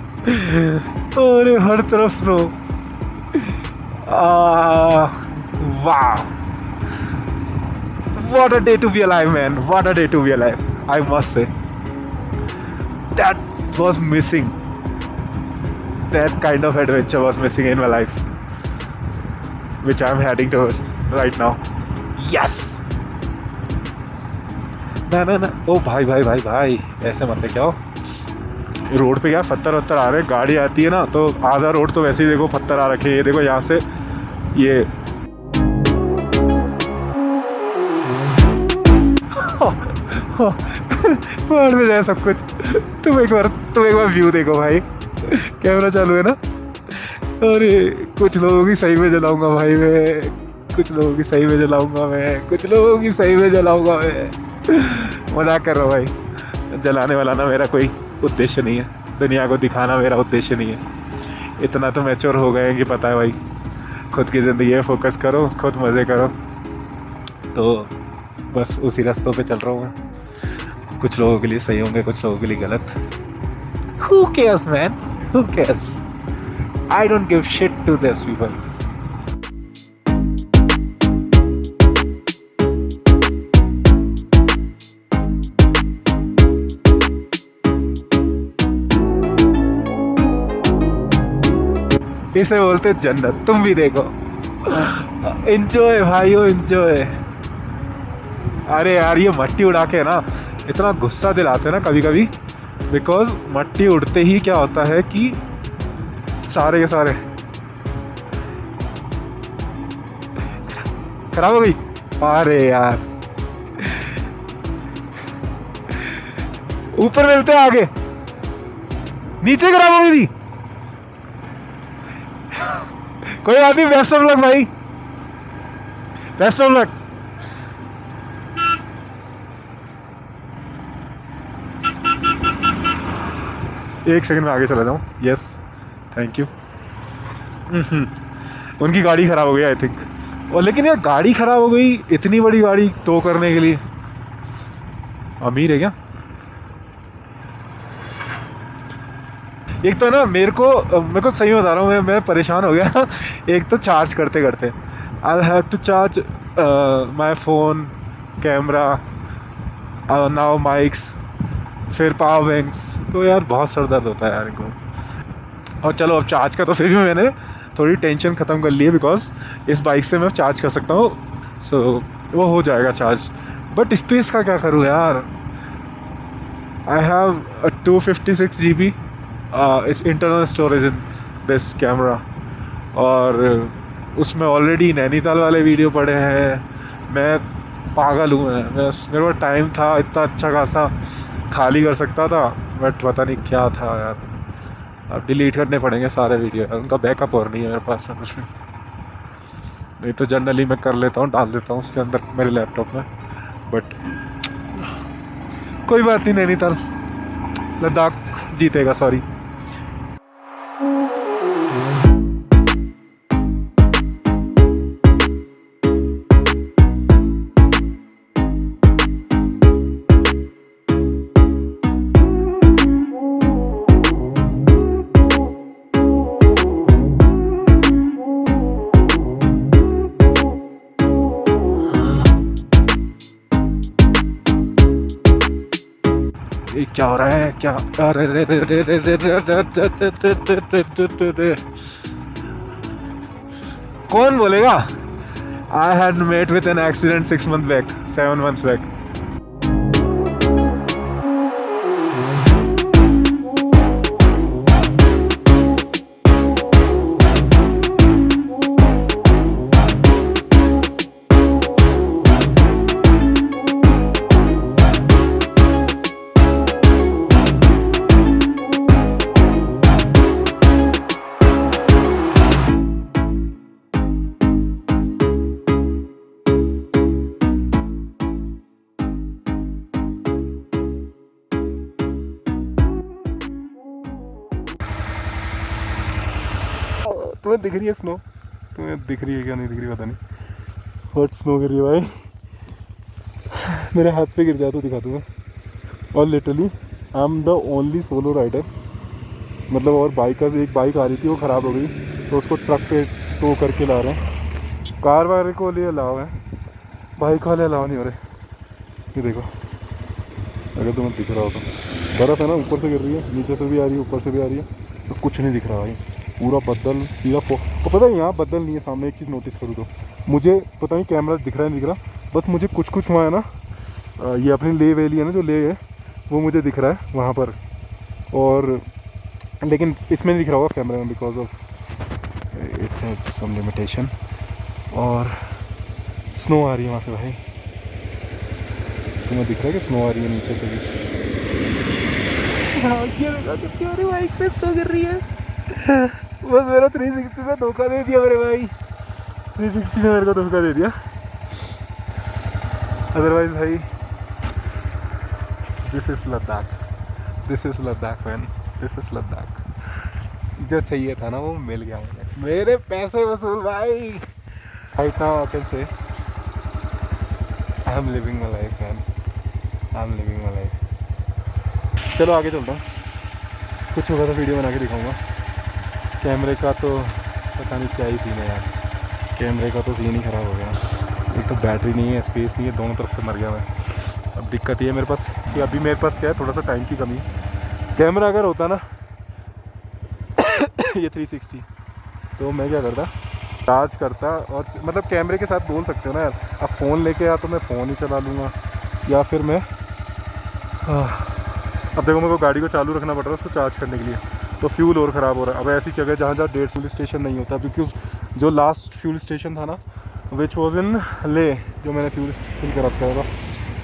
अरे हर तरफ स्नो। वाह, what a day to be alive man, what a day to be alive, I must say. That was missing, that kind of adventure was missing in my life, which I'm heading towards right now. Yes. ना ओ भाई भाई भाई भाई, ऐसे मत क्या हो। Road पे क्या पत्थर वत्थर आ रहे हैं, गाड़ी आती है ना तो आधा रोड तो वैसे ही देखो पत्थर आ रखे हैं। ये देखो यहाँ से ये पहाड़ में जाए सब कुछ। तुम एक बार व्यू देखो भाई, कैमरा चालू है ना, अरे कुछ लोगों की सही में जलाऊंगा भाई मैं, कुछ लोगों की सही में जलाऊंगा मैं, कुछ लोगों की सही में जलाऊंगा मैं। मजाक कर रहा हूँ भाई, जलाने वाला ना मेरा कोई उद्देश्य नहीं है, दुनिया को दिखाना मेरा उद्देश्य नहीं है। इतना तो मैच्योर हो गए हैं कि पता है भाई, खुद की ज़िंदगी में फोकस करो, खुद मज़े करो। तो बस उसी रास्तों पे चल रहा हूँ मैं। कुछ लोगों के लिए सही होंगे, कुछ लोगों के लिए गलत। Who cares man? Who cares? I don't give shit to this people. इसे बोलते जन्नत, तुम भी देखो। एंजॉय भाइयों एंजॉय। अरे यार ये मट्टी उड़ा के ना इतना गुस्सा दिलाते हैं ना कभी कभी, बिकॉज मट्टी उड़ते ही क्या होता है कि सारे के सारे खराब हो गई। अरे यार ऊपर मिलते हैं आगे, नीचे खराब हो गई थी। कोई बात नहीं, बेस्ट ऑफ लक भाई, बेस्ट ऑफ लक। एक सेकंड में आगे चला जाऊँ। Yes thank you. उनकी गाड़ी ख़राब हो गई आई थिंक। और लेकिन यार गाड़ी ख़राब हो गई, इतनी बड़ी गाड़ी टो करने के लिए, अमीर है क्या? एक तो ना मेरे को सही बता रहा हूँ, मैं परेशान हो गया। एक तो चार्ज करते करते I have to charge my phone, camera, now mics, फिर पावर बैंक्स। तो यार बहुत सर दर्द होता है यार इनको। और चलो अब चार्ज का तो फिर भी मैंने थोड़ी टेंशन ख़त्म कर ली है, बिकॉज इस बाइक से मैं चार्ज कर सकता हूँ, सो वो हो जाएगा चार्ज। बट स्पेस का क्या करूँ यार? आई हैव 256 GB इस internal storage in this camera, और उसमें ऑलरेडी नैनीताल वाले वीडियो पड़े हैं। मैं पागल हूँ, मेरे पास टाइम था, इतना अच्छा खासा खाली कर सकता था, बट पता नहीं क्या था यार। अब डिलीट करने पड़ेंगे सारे वीडियो, उनका बैकअप और नहीं है मेरे पास कुछ भी। नहीं तो जनरली मैं कर लेता हूँ, डाल देता हूँ उसके अंदर मेरे लैपटॉप में। बट कोई बात नहीं, नैनीताल लद्दाख जीतेगा। सॉरी। ये क्या हो रहा है? क्या? अरे रे रे रे रे रे रे। कौन बोलेगा? I had met with an accident 6 months back, 7 months back. तुम्हें दिख रही है स्नो? तुम्हें दिख रही है क्या नहीं दिख रही पता नहीं, बट स्नो गिर रही है भाई। मेरे हाथ पे गिर जाए तो दिखा दूँगा। और literally I am the only solo rider, मतलब और बाइकर्स, एक बाइक आ रही थी वो ख़राब हो गई तो उसको ट्रक पे टो करके ला रहे हैं। कार वाले को लिए अलाव है, बाइक वाले अलाव नहीं हो रहे। ये देखो, अगर तुम्हें दिख रहा हो तो बर्फ़ है ना, ऊपर से गिर रही है, नीचे से भी आ रही है, ऊपर से भी आ रही है, तो कुछ नहीं दिख रहा भाई। पूरा बदल सीधा और पता है यहाँ बदल नहीं है सामने। एक चीज़ नोटिस करूँ तो मुझे पता नहीं कैमरा दिख रहा है नहीं दिख रहा, बस मुझे कुछ कुछ वहाँ है ना, ये अपनी ले वैली है ना जो ले है, वो मुझे दिख रहा है वहाँ पर, और लेकिन इसमें नहीं दिख रहा होगा कैमरे में because of its some limitation. और स्नो आ रही है वहाँ से भाई, तुम्हें दिख रहा है कि स्नो आ रही है नीचे से भी? हाँ ये कितनी बाइक पे स्नो गिर रही है। बस मेरा 360 ने धोखा दे दिया मेरे भाई, 360 ने मेरे को धोखा दे दिया। अदरवाइज भाई this is Ladakh, this is Ladakh man, this is Ladakh. जो चाहिए था ना वो मिल गया मुझे, मेरे पैसे वसूल भाई। Right now I can say I am living my life man, I am living my life. चलो आगे चलता हूँ, कुछ होगा तो वीडियो बना के दिखाऊंगा। कैमरे का तो पता नहीं क्या ही सीन है यार, कैमरे का तो सीन ही ख़राब हो गया। एक तो बैटरी नहीं है, स्पेस नहीं है, दोनों तरफ से मर गया मैं। अब दिक्कत ये है मेरे पास कि अभी मेरे पास क्या है, थोड़ा सा टाइम की कमी है। कैमरा अगर होता ना ये 360, तो मैं क्या करता, चार्ज करता और मतलब कैमरे के साथ बोल सकते हो ना यार, अब फ़ोन लेके या तो मैं फ़ोन ही चला लूँगा या फिर मैं अब देखो मेरे को गाड़ी को चालू रखना पड़ रहा है उसको चार्ज करने के लिए, तो फ्यूल और ख़राब हो रहा है। अब ऐसी जगह जहाँ जहाँ डेढ़ फ्यूल स्टेशन नहीं होता, बिकॉज जो लास्ट फ्यूल स्टेशन था ना विच वॉज इन ले, जो मैंने फ्यूल फिल कर रखा था,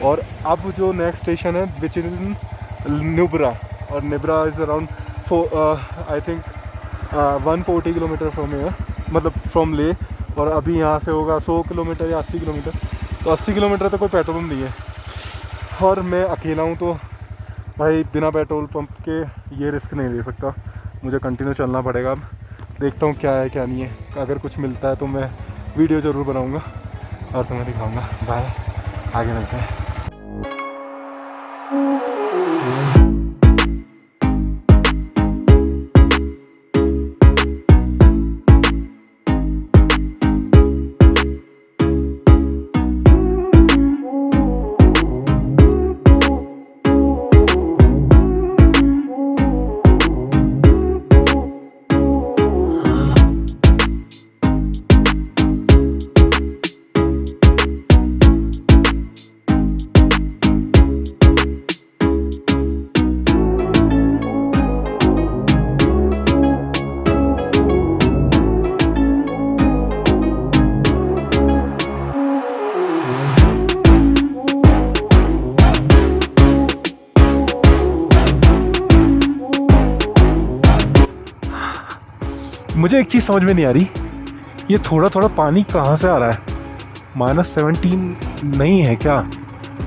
और अब जो नेक्स्ट स्टेशन है विच इज़ इन नुब्रा, और Nubra is around I think 140 kilometre from है, मतलब फ्रॉम ले, और अभी यहाँ से होगा 100 किलोमीटर या 80 किलोमीटर, तो 80 किलोमीटर तक कोई पेट्रोल नहीं है और मैं अकेला हूँ, तो भाई बिना पेट्रोल पंप के ये रिस्क नहीं ले सकता, मुझे कंटिन्यू चलना पड़ेगा। अब देखता हूँ क्या है क्या नहीं है, अगर कुछ मिलता है तो मैं वीडियो ज़रूर बनाऊँगा और तुम्हें दिखाऊँगा। बाय, आगे मिलते हैं। मुझे एक चीज़ समझ में नहीं आ रही, ये थोड़ा थोड़ा पानी कहाँ से आ रहा है? -17 नहीं है क्या?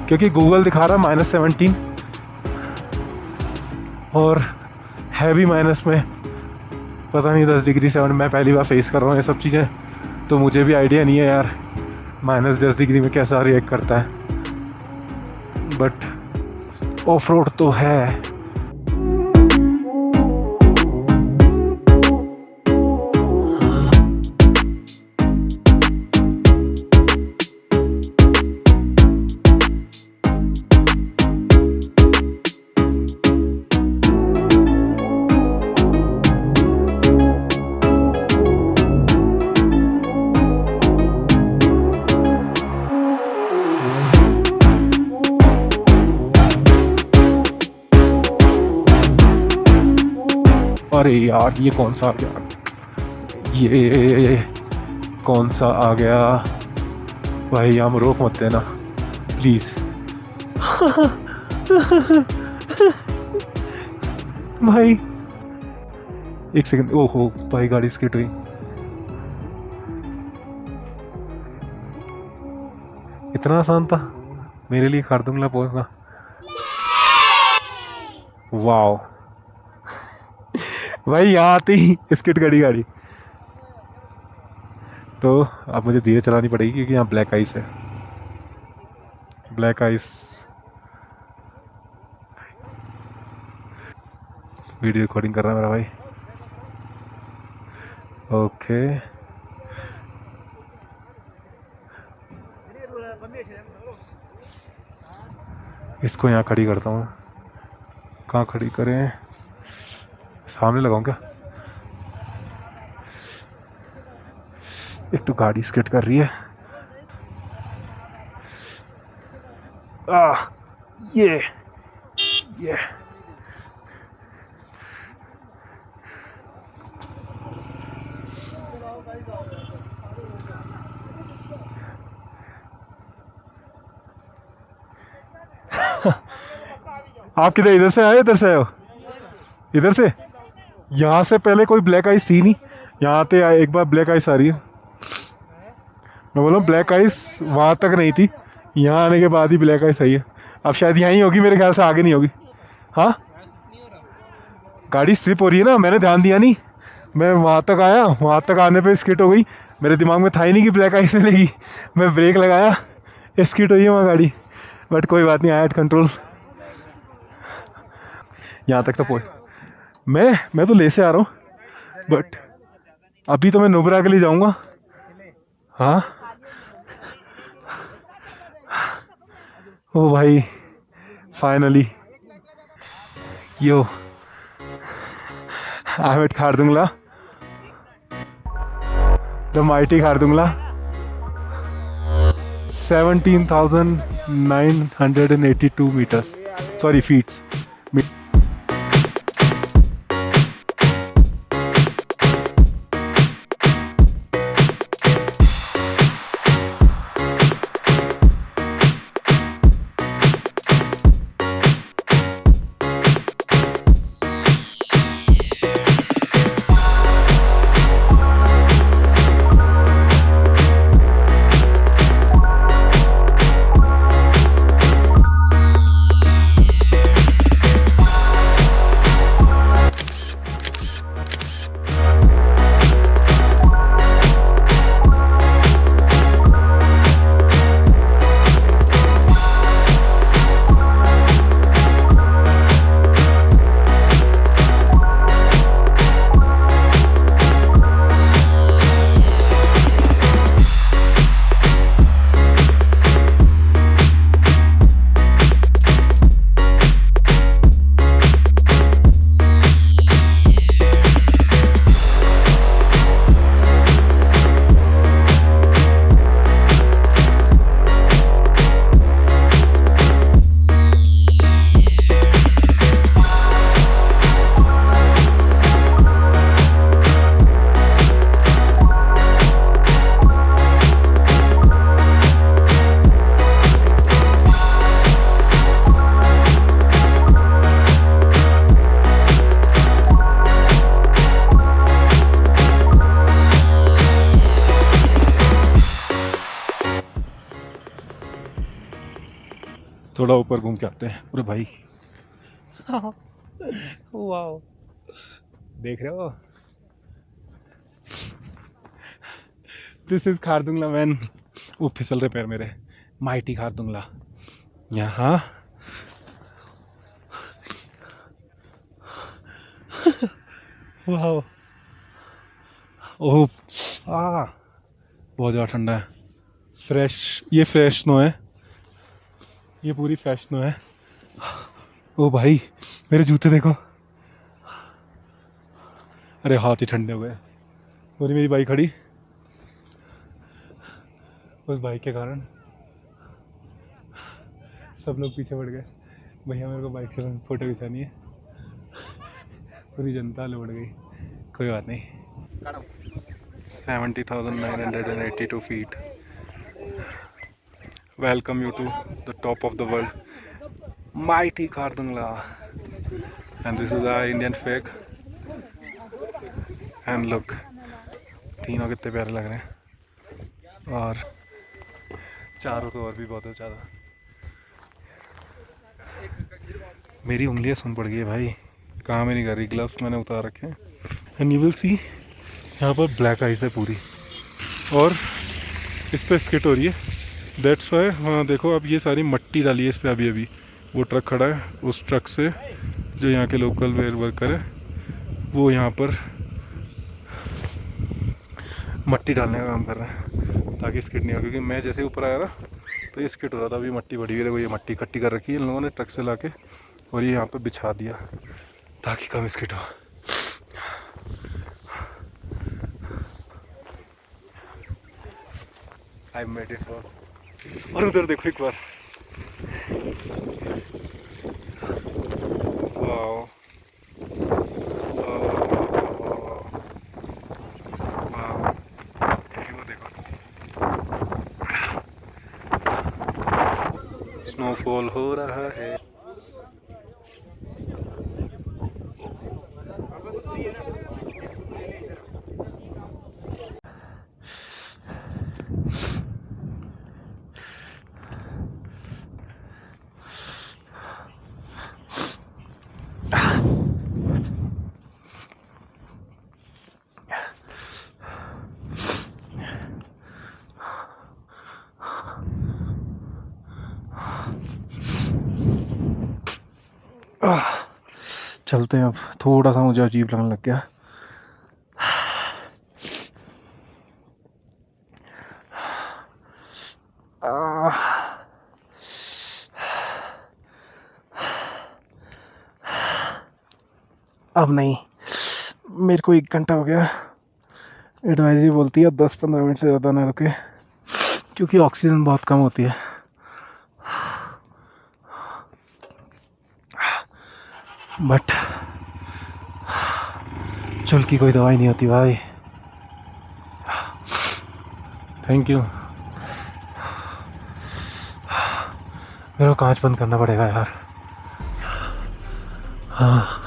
क्योंकि गूगल दिखा रहा है -17 और है भी माइनस में, पता नहीं 10 डिग्री 7। मैं पहली बार फेस कर रहा हूँ ये सब चीज़ें, तो मुझे भी आइडिया नहीं है यार -10 डिग्री में कैसा रिएक्ट करता है, बट ऑफ रोड तो है। अरे यार ये कौन सा आ गया, ये कौन सा आ गया भाई, यहाँ रोक मत देना प्लीज़। भाई एक सेकंड, ओहो भाई गाड़ी स्किड हुई। इतना आसान था मेरे लिए, खारदुंगला पहुंचना। वाओ भाई यहाँ आती ही स्किड गाड़ी, तो अब मुझे धीरे चलानी पड़ेगी क्योंकि यहाँ ब्लैक आइस है, ब्लैक आइस। वीडियो रिकॉर्डिंग कर रहा है मेरा भाई, ओके। इसको यहाँ खड़ी करता हूँ, कहाँ खड़ी करें, सामने लगाऊं क्या? एक तो गाड़ी स्किड कर रही है। ये आप किधर, इधर से आए, इधर से आए हो? इधर से यहाँ से पहले कोई ब्लैक आइस थी नहीं, यहाँ आते एक बार ब्लैक आइस आ रही है। मैं बोला ब्लैक आइस वहाँ तक नहीं थी, यहाँ आने के बाद ही ब्लैक आइस आई है। अब शायद यहीं होगी मेरे ख्याल से, आगे नहीं होगी। हाँ गाड़ी स्लिप हो रही है ना, मैंने ध्यान दिया नहीं। मैं वहाँ तक आया, वहाँ तक आने पे स्किट हो गई। मेरे दिमाग में था ही नहीं कि ब्लैक आइस मिलेगी। मैं ब्रेक लगाया, स्किट हुई है वहाँ गाड़ी। बट कोई बात नहीं, आया एट कंट्रोल। यहाँ तक तो पहुँच। मैं तो ले से आ रहा हूँ, बट अभी तो मैं नुब्रा के लिए जाऊँगा। हाँ ओ भाई finally yo I am at Khardungla, the mighty Khardungla. 17,982 meters, sorry feet. थोड़ा ऊपर घूम के आते हैं पूरे भाई। वाह देख रहे हो, दिस इज खारदुंगला मैन। वो फिसल रहे पैर मेरे, माइटी खारदुंगला। यहाँ वाह ओह बहुत ज़्यादा ठंडा है। फ्रेश, ये फ्रेश स्नो है, ये पूरी फ्रेश स्नो है। ओ भाई मेरे जूते देखो, अरे हाथ ही ठंडे हो गए। पूरी मेरी बाइक खड़ी, उस बाइक के कारण सब लोग पीछे बढ़ गए। भैया मेरे को बाइक चलाने फोटो खिंचानी है, पूरी जनता लौट गई। कोई बात नहीं। 70,982 feet. Welcome you to the top of the world, mighty Khardungla. And this is our Indian flag. And look, तीनों कितने प्यारे लग रहे हैं, और चारों तो और भी बहुत ज़्यादा। मेरी उंगलियां सुन पड़ गई है भाई, काम ही नहीं कर रही। ग्लव्स मैंने उतार रखे हैं। एंड यू विल सी यहाँ पर ब्लैक आइस है पूरी, और इस पर स्किट हो रही है। That's why. हाँ देखो, अब ये सारी मट्टी डाली है इस पर अभी अभी। वो ट्रक खड़ा है, उस ट्रक से जो यहाँ के लोकल वेयर वर्कर है वो यहाँ पर मट्टी डालने का काम कर रहा है ताकि स्किट नहीं हो। क्योंकि मैं जैसे ऊपर आया ना तो ये स्किट हो रहा था। अभी मट्टी बढ़ी हुई है, वो ये मट्टी इकट्ठी कर रखी है इन लोगों ने ट्रक से लाके, और ये यहाँ पर बिछा दिया ताकि कम स्किट हो। I made it for. और उधर देखो एक बार, वाओ स्नोफॉल हो रहा है। चलते हैं अब। थोड़ा सा मुझे अजीब लगने लग गया। अब नहीं, मेरे को 1 घंटा हो गया। एडवाइजरी बोलती है 10-15 मिनट से ज़्यादा ना रुके, क्योंकि ऑक्सीजन बहुत कम होती है। बट चल की कोई दवाई नहीं होती भाई। Thank you. मेरे को कांच बंद करना पड़ेगा यार। हाँ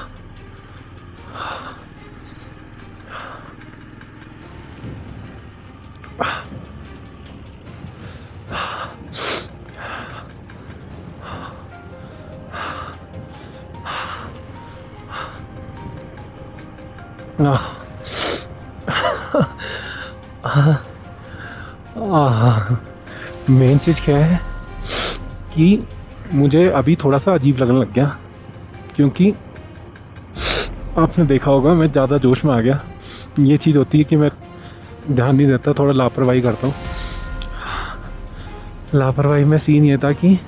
मेन चीज़ क्या है कि मुझे अभी थोड़ा सा अजीब लगने लग गया, क्योंकि आपने देखा होगा मैं ज़्यादा जोश में आ गया। ये चीज़ होती है कि मैं ध्यान नहीं देता, थोड़ा लापरवाही करता हूँ। लापरवाही में सीन ये था कि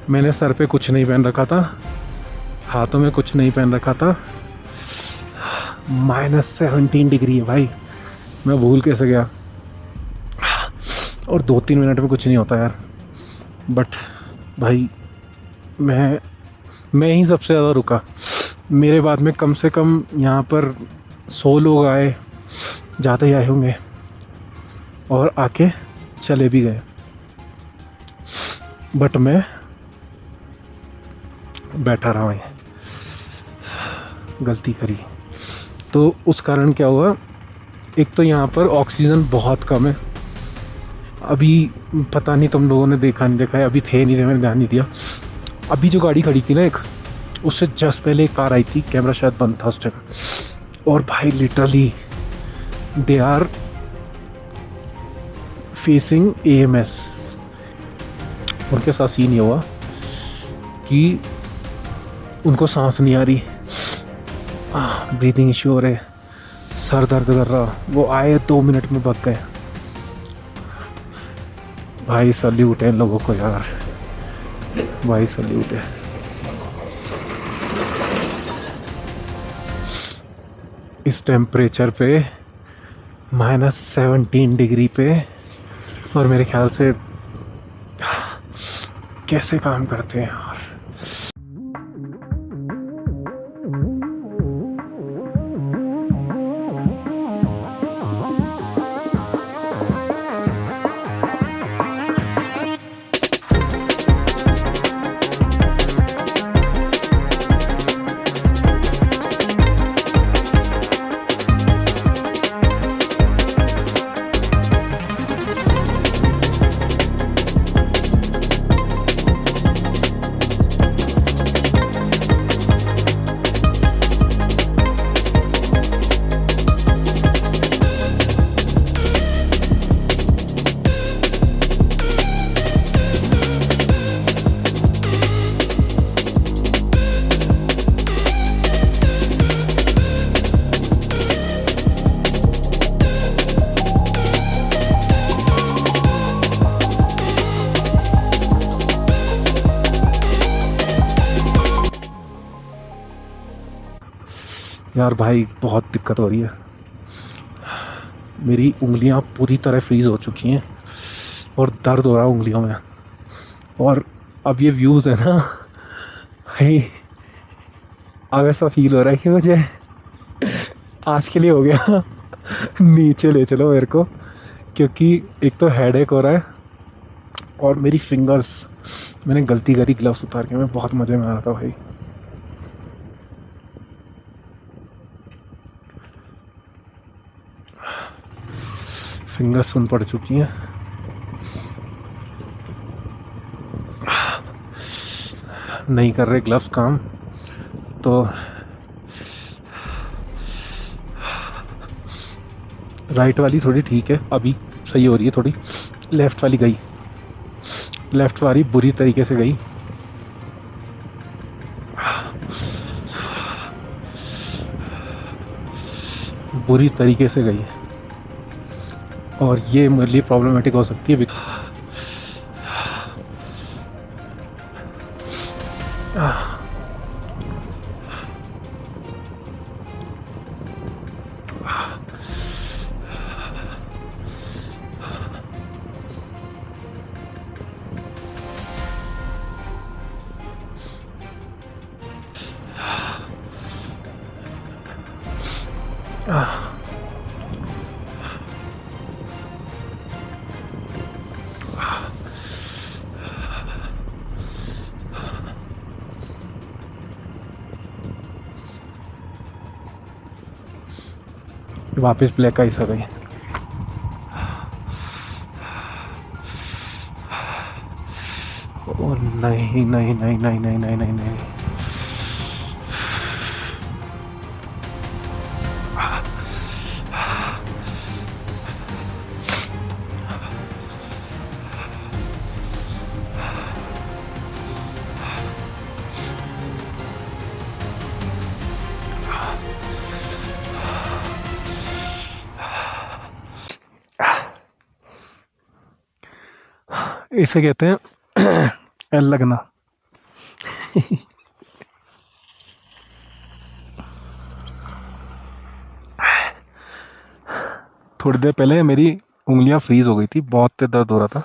मैंने सर पे कुछ नहीं पहन रखा था, हाथों में कुछ नहीं पहन रखा था। -17 डिग्री है भाई, मैं भूल कैसे गया। और 2-3 मिनट में कुछ नहीं होता यार। बट भाई मैं ही सबसे ज़्यादा रुका। मेरे बाद में कम से कम यहाँ पर 100 लोग आए, ज़्यादा ही आए होंगे, और आके चले भी गए। बट मैं बैठा रहा, मैं गलती करी। तो उस कारण क्या हुआ, एक तो यहाँ पर ऑक्सीजन बहुत कम है। अभी पता नहीं तुम लोगों ने देखा नहीं देखा है, अभी थे नहीं थे, मैंने ध्यान नहीं दिया। अभी जो गाड़ी खड़ी थी ना एक, उससे जस्ट पहले एक कार आई थी, कैमरा शायद बंद था उस टाइम। और भाई literally they are facing AMS। उनके साथ सीन ये हुआ कि उनको सांस नहीं आ रही, ब्रीदिंग इश्यू हो रहे, सर दर्द कर रहा। वो आए 2 मिनट में भाग गए। भाई सल्यूट है इन लोगों को यार, भाई सल्यूट है। इस टेम्परेचर पे -17 डिग्री पे, और मेरे ख्याल से कैसे काम करते हैं यार। यार भाई बहुत दिक्कत हो रही है, मेरी उंगलियां पूरी तरह फ्रीज़ हो चुकी हैं और दर्द हो रहा है उंगलियों में। और अब ये व्यूज़ है ना भाई, अब ऐसा फील हो रहा है कि मुझे आज के लिए हो गया नीचे ले चलो मेरे को, क्योंकि एक तो हेडेक हो रहा है और मेरी फिंगर्स, मैंने गलती करी ग्लव्स उतार के, मैं बहुत मज़े में आ रहा था भाई। फिंगर्स सुन पड़ चुकी हैं। नहीं कर रहे ग्लव्स काम, तो राइट वाली थोड़ी ठीक है, अभी सही हो रही है थोड़ी। लेफ़्ट वाली गई, लेफ़्ट वाली बुरी तरीके से गई। बुरी तरीके से गई है, और ये मेरे लिए प्रॉब्लमेटिक हो सकती है। वापस ब्लैक आइस आ गई। ओ नहीं नहीं नहीं नहीं नहीं नहीं नहीं नहीं, इसे कहते हैं एल लगना। थोड़ी देर पहले मेरी उंगलियां फ्रीज हो गई थी, बहुत दर्द हो रहा था,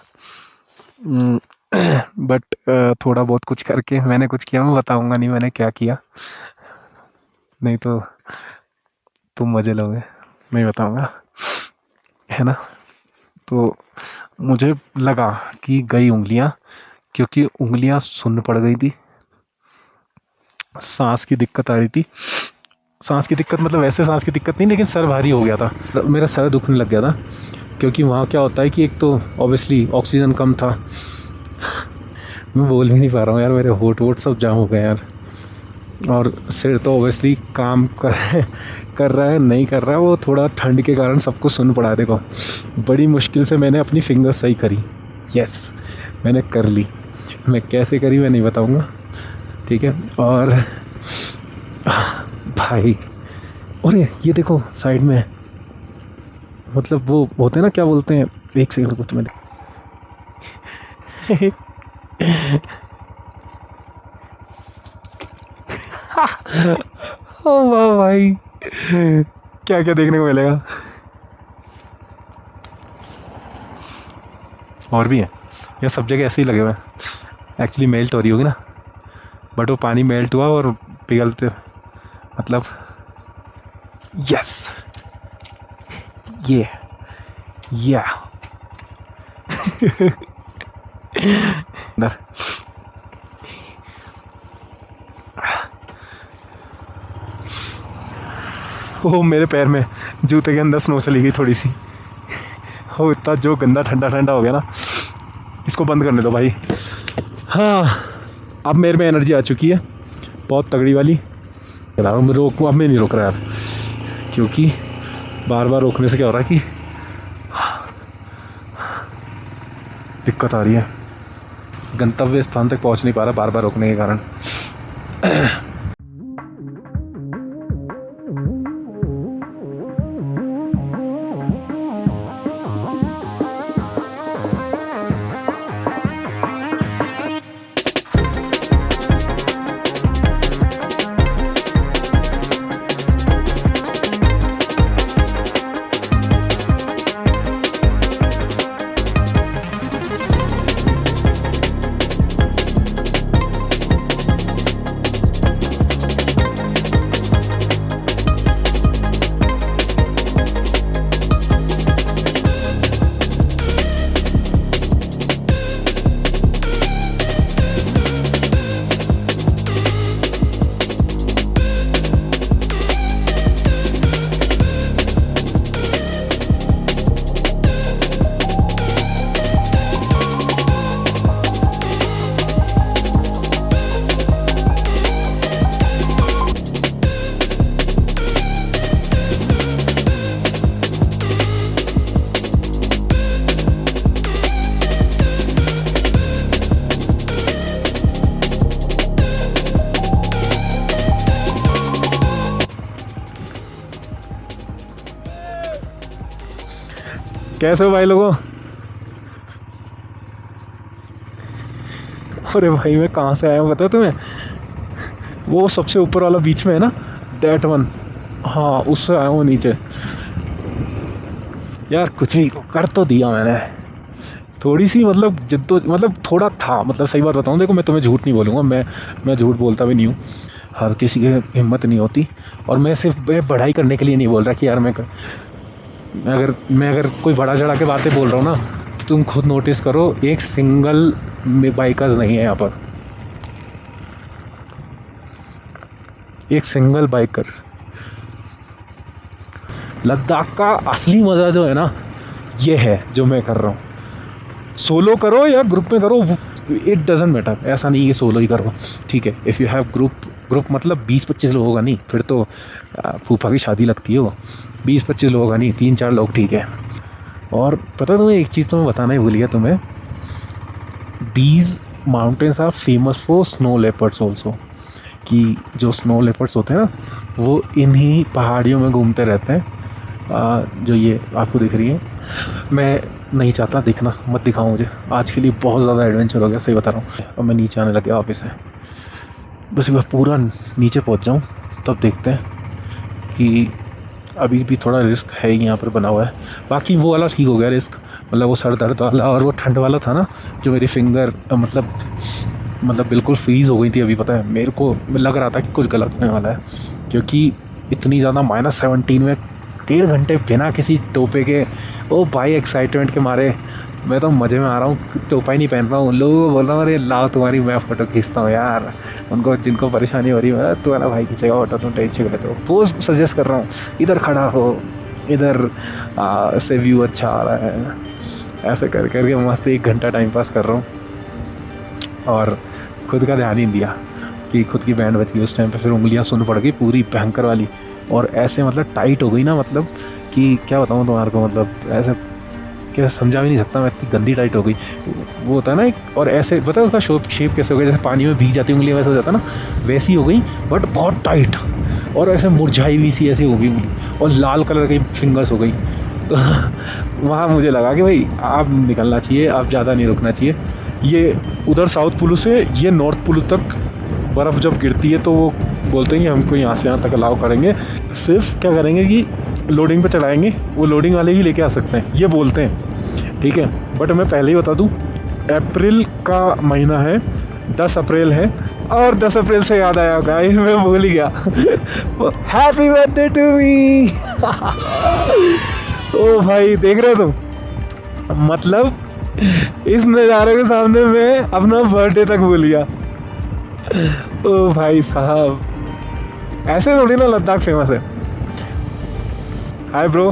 बट थोड़ा बहुत कुछ करके मैंने कुछ किया। मैं बताऊंगा नहीं मैंने क्या किया, नहीं तो तुम मजे लोगे, नहीं बताऊंगा, है ना। तो मुझे लगा कि गई उंगलियां, क्योंकि उंगलियां सुन्न पड़ गई थी, सांस की दिक्कत आ रही थी। सांस की दिक्कत मतलब वैसे सांस की दिक्कत नहीं, लेकिन सर भारी हो गया था, मेरा सर दुखने लग गया था, क्योंकि वहाँ क्या होता है कि एक तो ऑब्वियसली ऑक्सीजन कम था। मैं बोल भी नहीं पा रहा हूँ यार, मेरे होठ वोट सब जाम हो गए यार, और सिर तो ऑब्वियसली काम कर रहा है नहीं कर रहा है, वो थोड़ा ठंड के कारण सबको सुन पड़ा है। देखो बड़ी मुश्किल से मैंने अपनी फिंगर सही करी, यस मैंने कर ली, मैं कैसे करी मैं नहीं बताऊंगा, ठीक है। और भाई, और ये देखो साइड में, मतलब वो होते हैं ना, क्या बोलते हैं, एक सेकंड कुछ मैंने ओ वाह भाई, क्या क्या देखने को मिलेगा। और भी है, ये सब जगह ऐसे ही लगे हुए हैं। एक्चुअली मेल्ट हो रही होगी ना, बट वो पानी मेल्ट हुआ और पिघलते, मतलब यस ये या अंदर वो मेरे पैर में जूते के अंदर स्नो चली गई थोड़ी सी। हो इतना जो गंदा ठंडा ठंडा हो गया ना, इसको बंद करने दो भाई। हाँ अब मेरे में एनर्जी आ चुकी है बहुत तगड़ी वाली। मैं रोक, अब मैं नहीं रोक रहा यार, क्योंकि बार बार रोकने से क्या हो रहा है कि दिक्कत आ रही है, गंतव्य स्थान तक पहुंच नहीं पा रहा बार बार रोकने के कारण। कैसे हो भाई लोगों? अरे भाई मैं कहाँ से आया हूँ पता है तुम्हें? वो सबसे ऊपर वाला बीच में है ना, दैट वन। हाँ उससे आया हूँ नीचे। यार कुछ भी कर तो दिया मैंने, थोड़ी सी मतलब जिद्दो मतलब थोड़ा था, मतलब सही बात बताऊँ देखो, मैं तुम्हें झूठ नहीं बोलूँगा, मैं झूठ बोलता भी नहीं हूँ। हर किसी की हिम्मत नहीं होती। और मैं सिर्फ बढ़ाई करने के लिए नहीं बोल रहा कि यार मैं अगर कोई बड़ा चढ़ा के बातें बोल रहा हूँ ना, तो तुम खुद नोटिस करो, एक सिंगल बाइकर्स नहीं है यहाँ पर, एक सिंगल बाइकर। लद्दाख का असली मज़ा जो है ना, ये है जो मैं कर रहा हूँ। सोलो करो या ग्रुप में करो, इट डजेंट मैटर। ऐसा नहीं कि सोलो ही करो, ठीक है। इफ़ यू हैव ग्रुप मतलब 20-25 लोगों का नहीं, फिर तो फूफा की शादी लगती है वो। 20-25 लोगों का नहीं, 3-4 लोग ठीक है। और पता तुम्हें एक चीज़ तो मैं बताना ही भूल गया तुम्हें, these mountains are famous for snow leopards also. कि जो स्नो लेपर्ड्स होते हैं ना, वो इन्हीं पहाड़ियों में घूमते रहते हैं। जो ये आपको दिख रही है, मैं नहीं चाहता दिखना, मत दिखाओ मुझे, आज के लिए बहुत ज़्यादा एडवेंचर हो गया, सही बता रहा हूँ। अब मैं नीचे आने लग गया वापस से, बस एक बार पूरा नीचे पहुँच जाऊँ तब देखते हैं। कि अभी भी थोड़ा रिस्क है ही यहाँ पर बना हुआ है, बाकी वो वाला ठीक हो गया रिस्क, मतलब वो सर दर्द वाला और वो ठंड वाला था ना, जो मेरी फिंगर मतलब बिल्कुल फ्रीज़ हो गई थी। अभी पता है मेरे को लग रहा था कि कुछ गलत होने वाला है, क्योंकि इतनी ज़्यादा -17 में 1.5 घंटे बिना किसी टोपे के, ओ भाई एक्साइटमेंट के मारे मैं तो मज़े में आ रहा हूँ, टोपा ही नहीं पहन रहा हूँ। लोगों को बोल रहा हूँ अरे लाओ तुम्हारी मैं फ़ोटो खींचता हूँ यार, उनको जिनको परेशानी हो रही है तुम्हारा भाई खींचेगा फ़ोटो, तुम टेंशन लेते हो। पोज सजेस्ट कर रहा हूँ, इधर खड़ा हो, इधर से व्यू अच्छा आ रहा है, ऐसे कर करके मस्त 1 घंटा टाइम पास कर रहा हूँ। और खुद का ध्यान ही नहीं दिया कि खुद की बैंड बज गई उस टाइम पे, फिर उंगलियां सुन पड़ गई पूरी भयंकर वाली, और ऐसे मतलब टाइट हो गई ना, मतलब कि क्या बताऊँ तुम्हारे को, मतलब ऐसे कैसे समझा भी नहीं सकता मैं, इतनी गंदी टाइट हो गई। वो होता है ना एक, और ऐसे पता है उसका शेप कैसे हो गया, जैसे पानी में भीग जाती उंगलियाँ वैसे हो जाता है ना, वैसी हो गई, बट बहुत टाइट, और ऐसे मुरझाई हुई सी ऐसी हो गई उंगली, और लाल कलर की फिंगर्स हो गई। तो वहाँ मुझे लगा कि भाई आप निकलना चाहिए, आप ज़्यादा नहीं रुकना चाहिए। ये उधर साउथ पोलो से ये नॉर्थ पोलो तक बर्फ़ जब गिरती है तो वो बोलते हैं कि हमको यहाँ से यहाँ तक अलाउ करेंगे, सिर्फ क्या करेंगे कि लोडिंग पे चढ़ाएंगे, वो लोडिंग वाले ही लेके आ सकते हैं, ये बोलते हैं, ठीक है। बट मैं पहले ही बता दूँ, अप्रैल का महीना है, 10 अप्रैल है, और 10 अप्रैल से याद आया होगा, मैं भूल ही गया, हैप्पी बर्थडे टू मी। ओ भाई देख रहे हो तुम, मतलब इस नज़ारे के सामने मैं अपना बर्थडे तक भूल गया। ओ भाई साहब, ऐसे थोड़ी ना लद्दाख फेमस है। हाय ब्रो,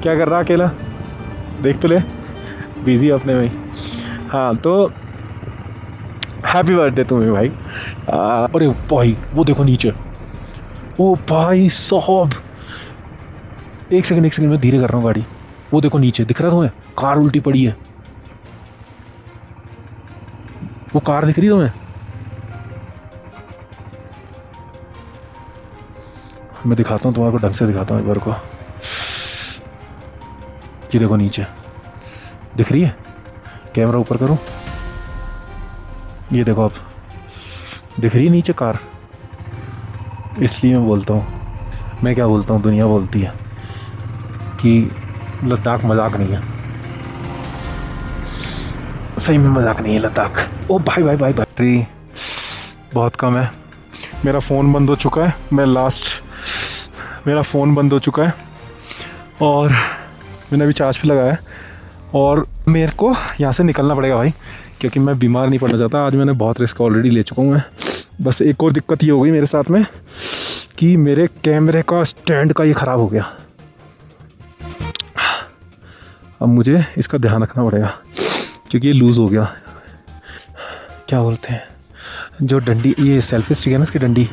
क्या कर रहा अकेला, देख तो ले, बिजी अपने में ही। हाँ तो हैप्पी बर्थडे तुम्हें भाई। अरे भाई वो देखो नीचे, ओ भाई साहब, एक सेकंड मैं धीरे कर रहा हूँ गाड़ी, वो देखो नीचे दिख रहा तुम्हें, कार उल्टी पड़ी है, वो कार दिख रही तुम्हें? मैं दिखाता हूँ तुम्हारे को, ढंग से दिखाता हूँ एक बार को, ये देखो नीचे दिख रही है, कैमरा ऊपर करूँ, ये देखो आप, दिख रही है नीचे कार। इसलिए मैं बोलता हूँ, मैं क्या बोलता हूँ, दुनिया बोलती है कि लद्दाख मजाक नहीं है, सही में मजाक नहीं है लद्दाख। ओ भाई बैटरी बहुत कम है, मेरा फ़ोन बंद हो चुका है, मेरा फ़ोन बंद हो चुका है, और मैंने अभी चार्ज पे लगाया है, और मेरे को यहाँ से निकलना पड़ेगा भाई, क्योंकि मैं बीमार नहीं पड़ना चाहता। आज मैंने बहुत रिस्क ऑलरेडी ले चुका हूँ मैं। बस एक और दिक्कत ये हो गई मेरे साथ में कि मेरे कैमरे का स्टैंड का ये ख़राब हो गया, अब मुझे इसका ध्यान रखना पड़ेगा, क्योंकि ये लूज़ हो गया, क्या बोलते हैं जो डंडी, ये सेल्फी स्टिक है ना इसकी डंडी,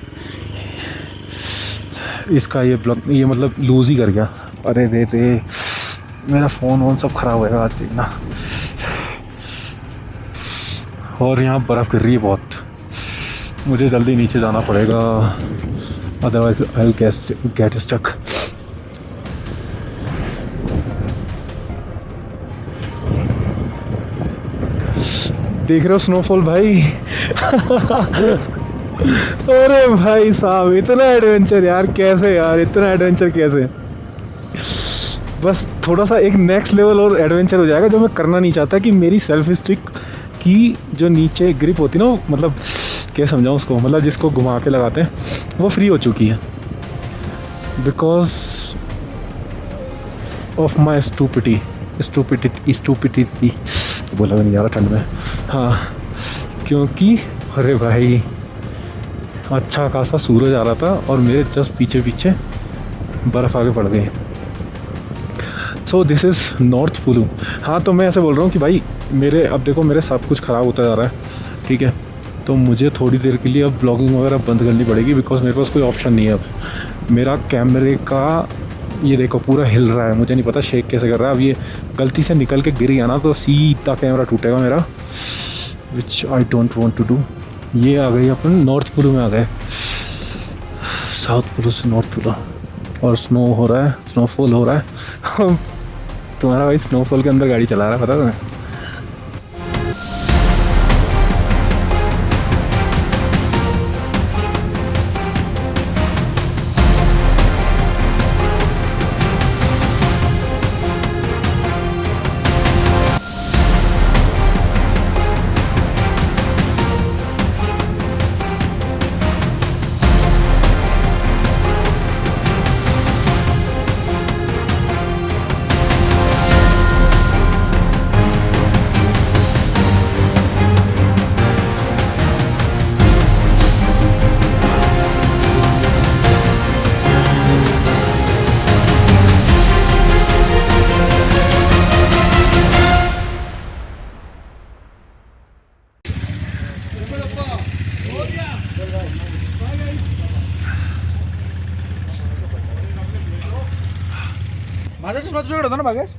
इसका ये ब्लॉक, ये मतलब लूज़ ही कर गया। अरे रे मेरा फ़ोन सब ख़राब होएगा आज देखना। और यहाँ बर्फ़ गिर रही है बहुत, मुझे जल्दी नीचे जाना पड़ेगा, otherwise I will get stuck. देख रहे हो स्नोफॉल भाई। अरे भाई साहब इतना एडवेंचर यार, कैसे यार इतना एडवेंचर कैसे। बस थोड़ा सा एक नेक्स्ट लेवल और एडवेंचर हो जाएगा जो मैं करना नहीं चाहता, कि मेरी सेल्फ स्टिक की जो नीचे ग्रिप होती है ना, मतलब क्या समझाऊँ उसको, मतलब जिसको घुमा के लगाते हैं, वो फ्री हो चुकी है बिकॉज ऑफ माई स्टूपिडिटी बोला भी नहीं जा रहा ठंड में। हाँ, क्योंकि अरे भाई अच्छा खासा सूरज आ रहा था और मेरे जस्ट पीछे पीछे बर्फ़ आगे पड़ गई। So this is north Kullu. हाँ, तो मैं ऐसे बोल रहा हूँ कि भाई मेरे अब देखो मेरे सब कुछ ख़राब होता जा रहा है, ठीक है, तो मुझे थोड़ी देर के लिए अब ब्लॉगिंग वगैरह बंद करनी पड़ेगी बिकॉज मेरे पास कोई ऑप्शन नहीं है अब। मेरा कैमरे का ये देखो पूरा हिल रहा है, मुझे नहीं पता शेक कैसे कर रहा है। अब ये गलती से निकल के गिर गया ना तो सीधा कैमरा टूटेगा मेरा, which I don't want to do. ये आ गई अपन नॉर्थ पोलो में आ गए, साउथ पोलो से नॉर्थ पोलो, और स्नो हो रहा है, स्नोफॉल हो रहा है। तुम्हारा भाई स्नोफॉल के अंदर गाड़ी चला रहा है, पता तुम्हें। माझा चष्मा तुझ्याकडे होता ना भागेश?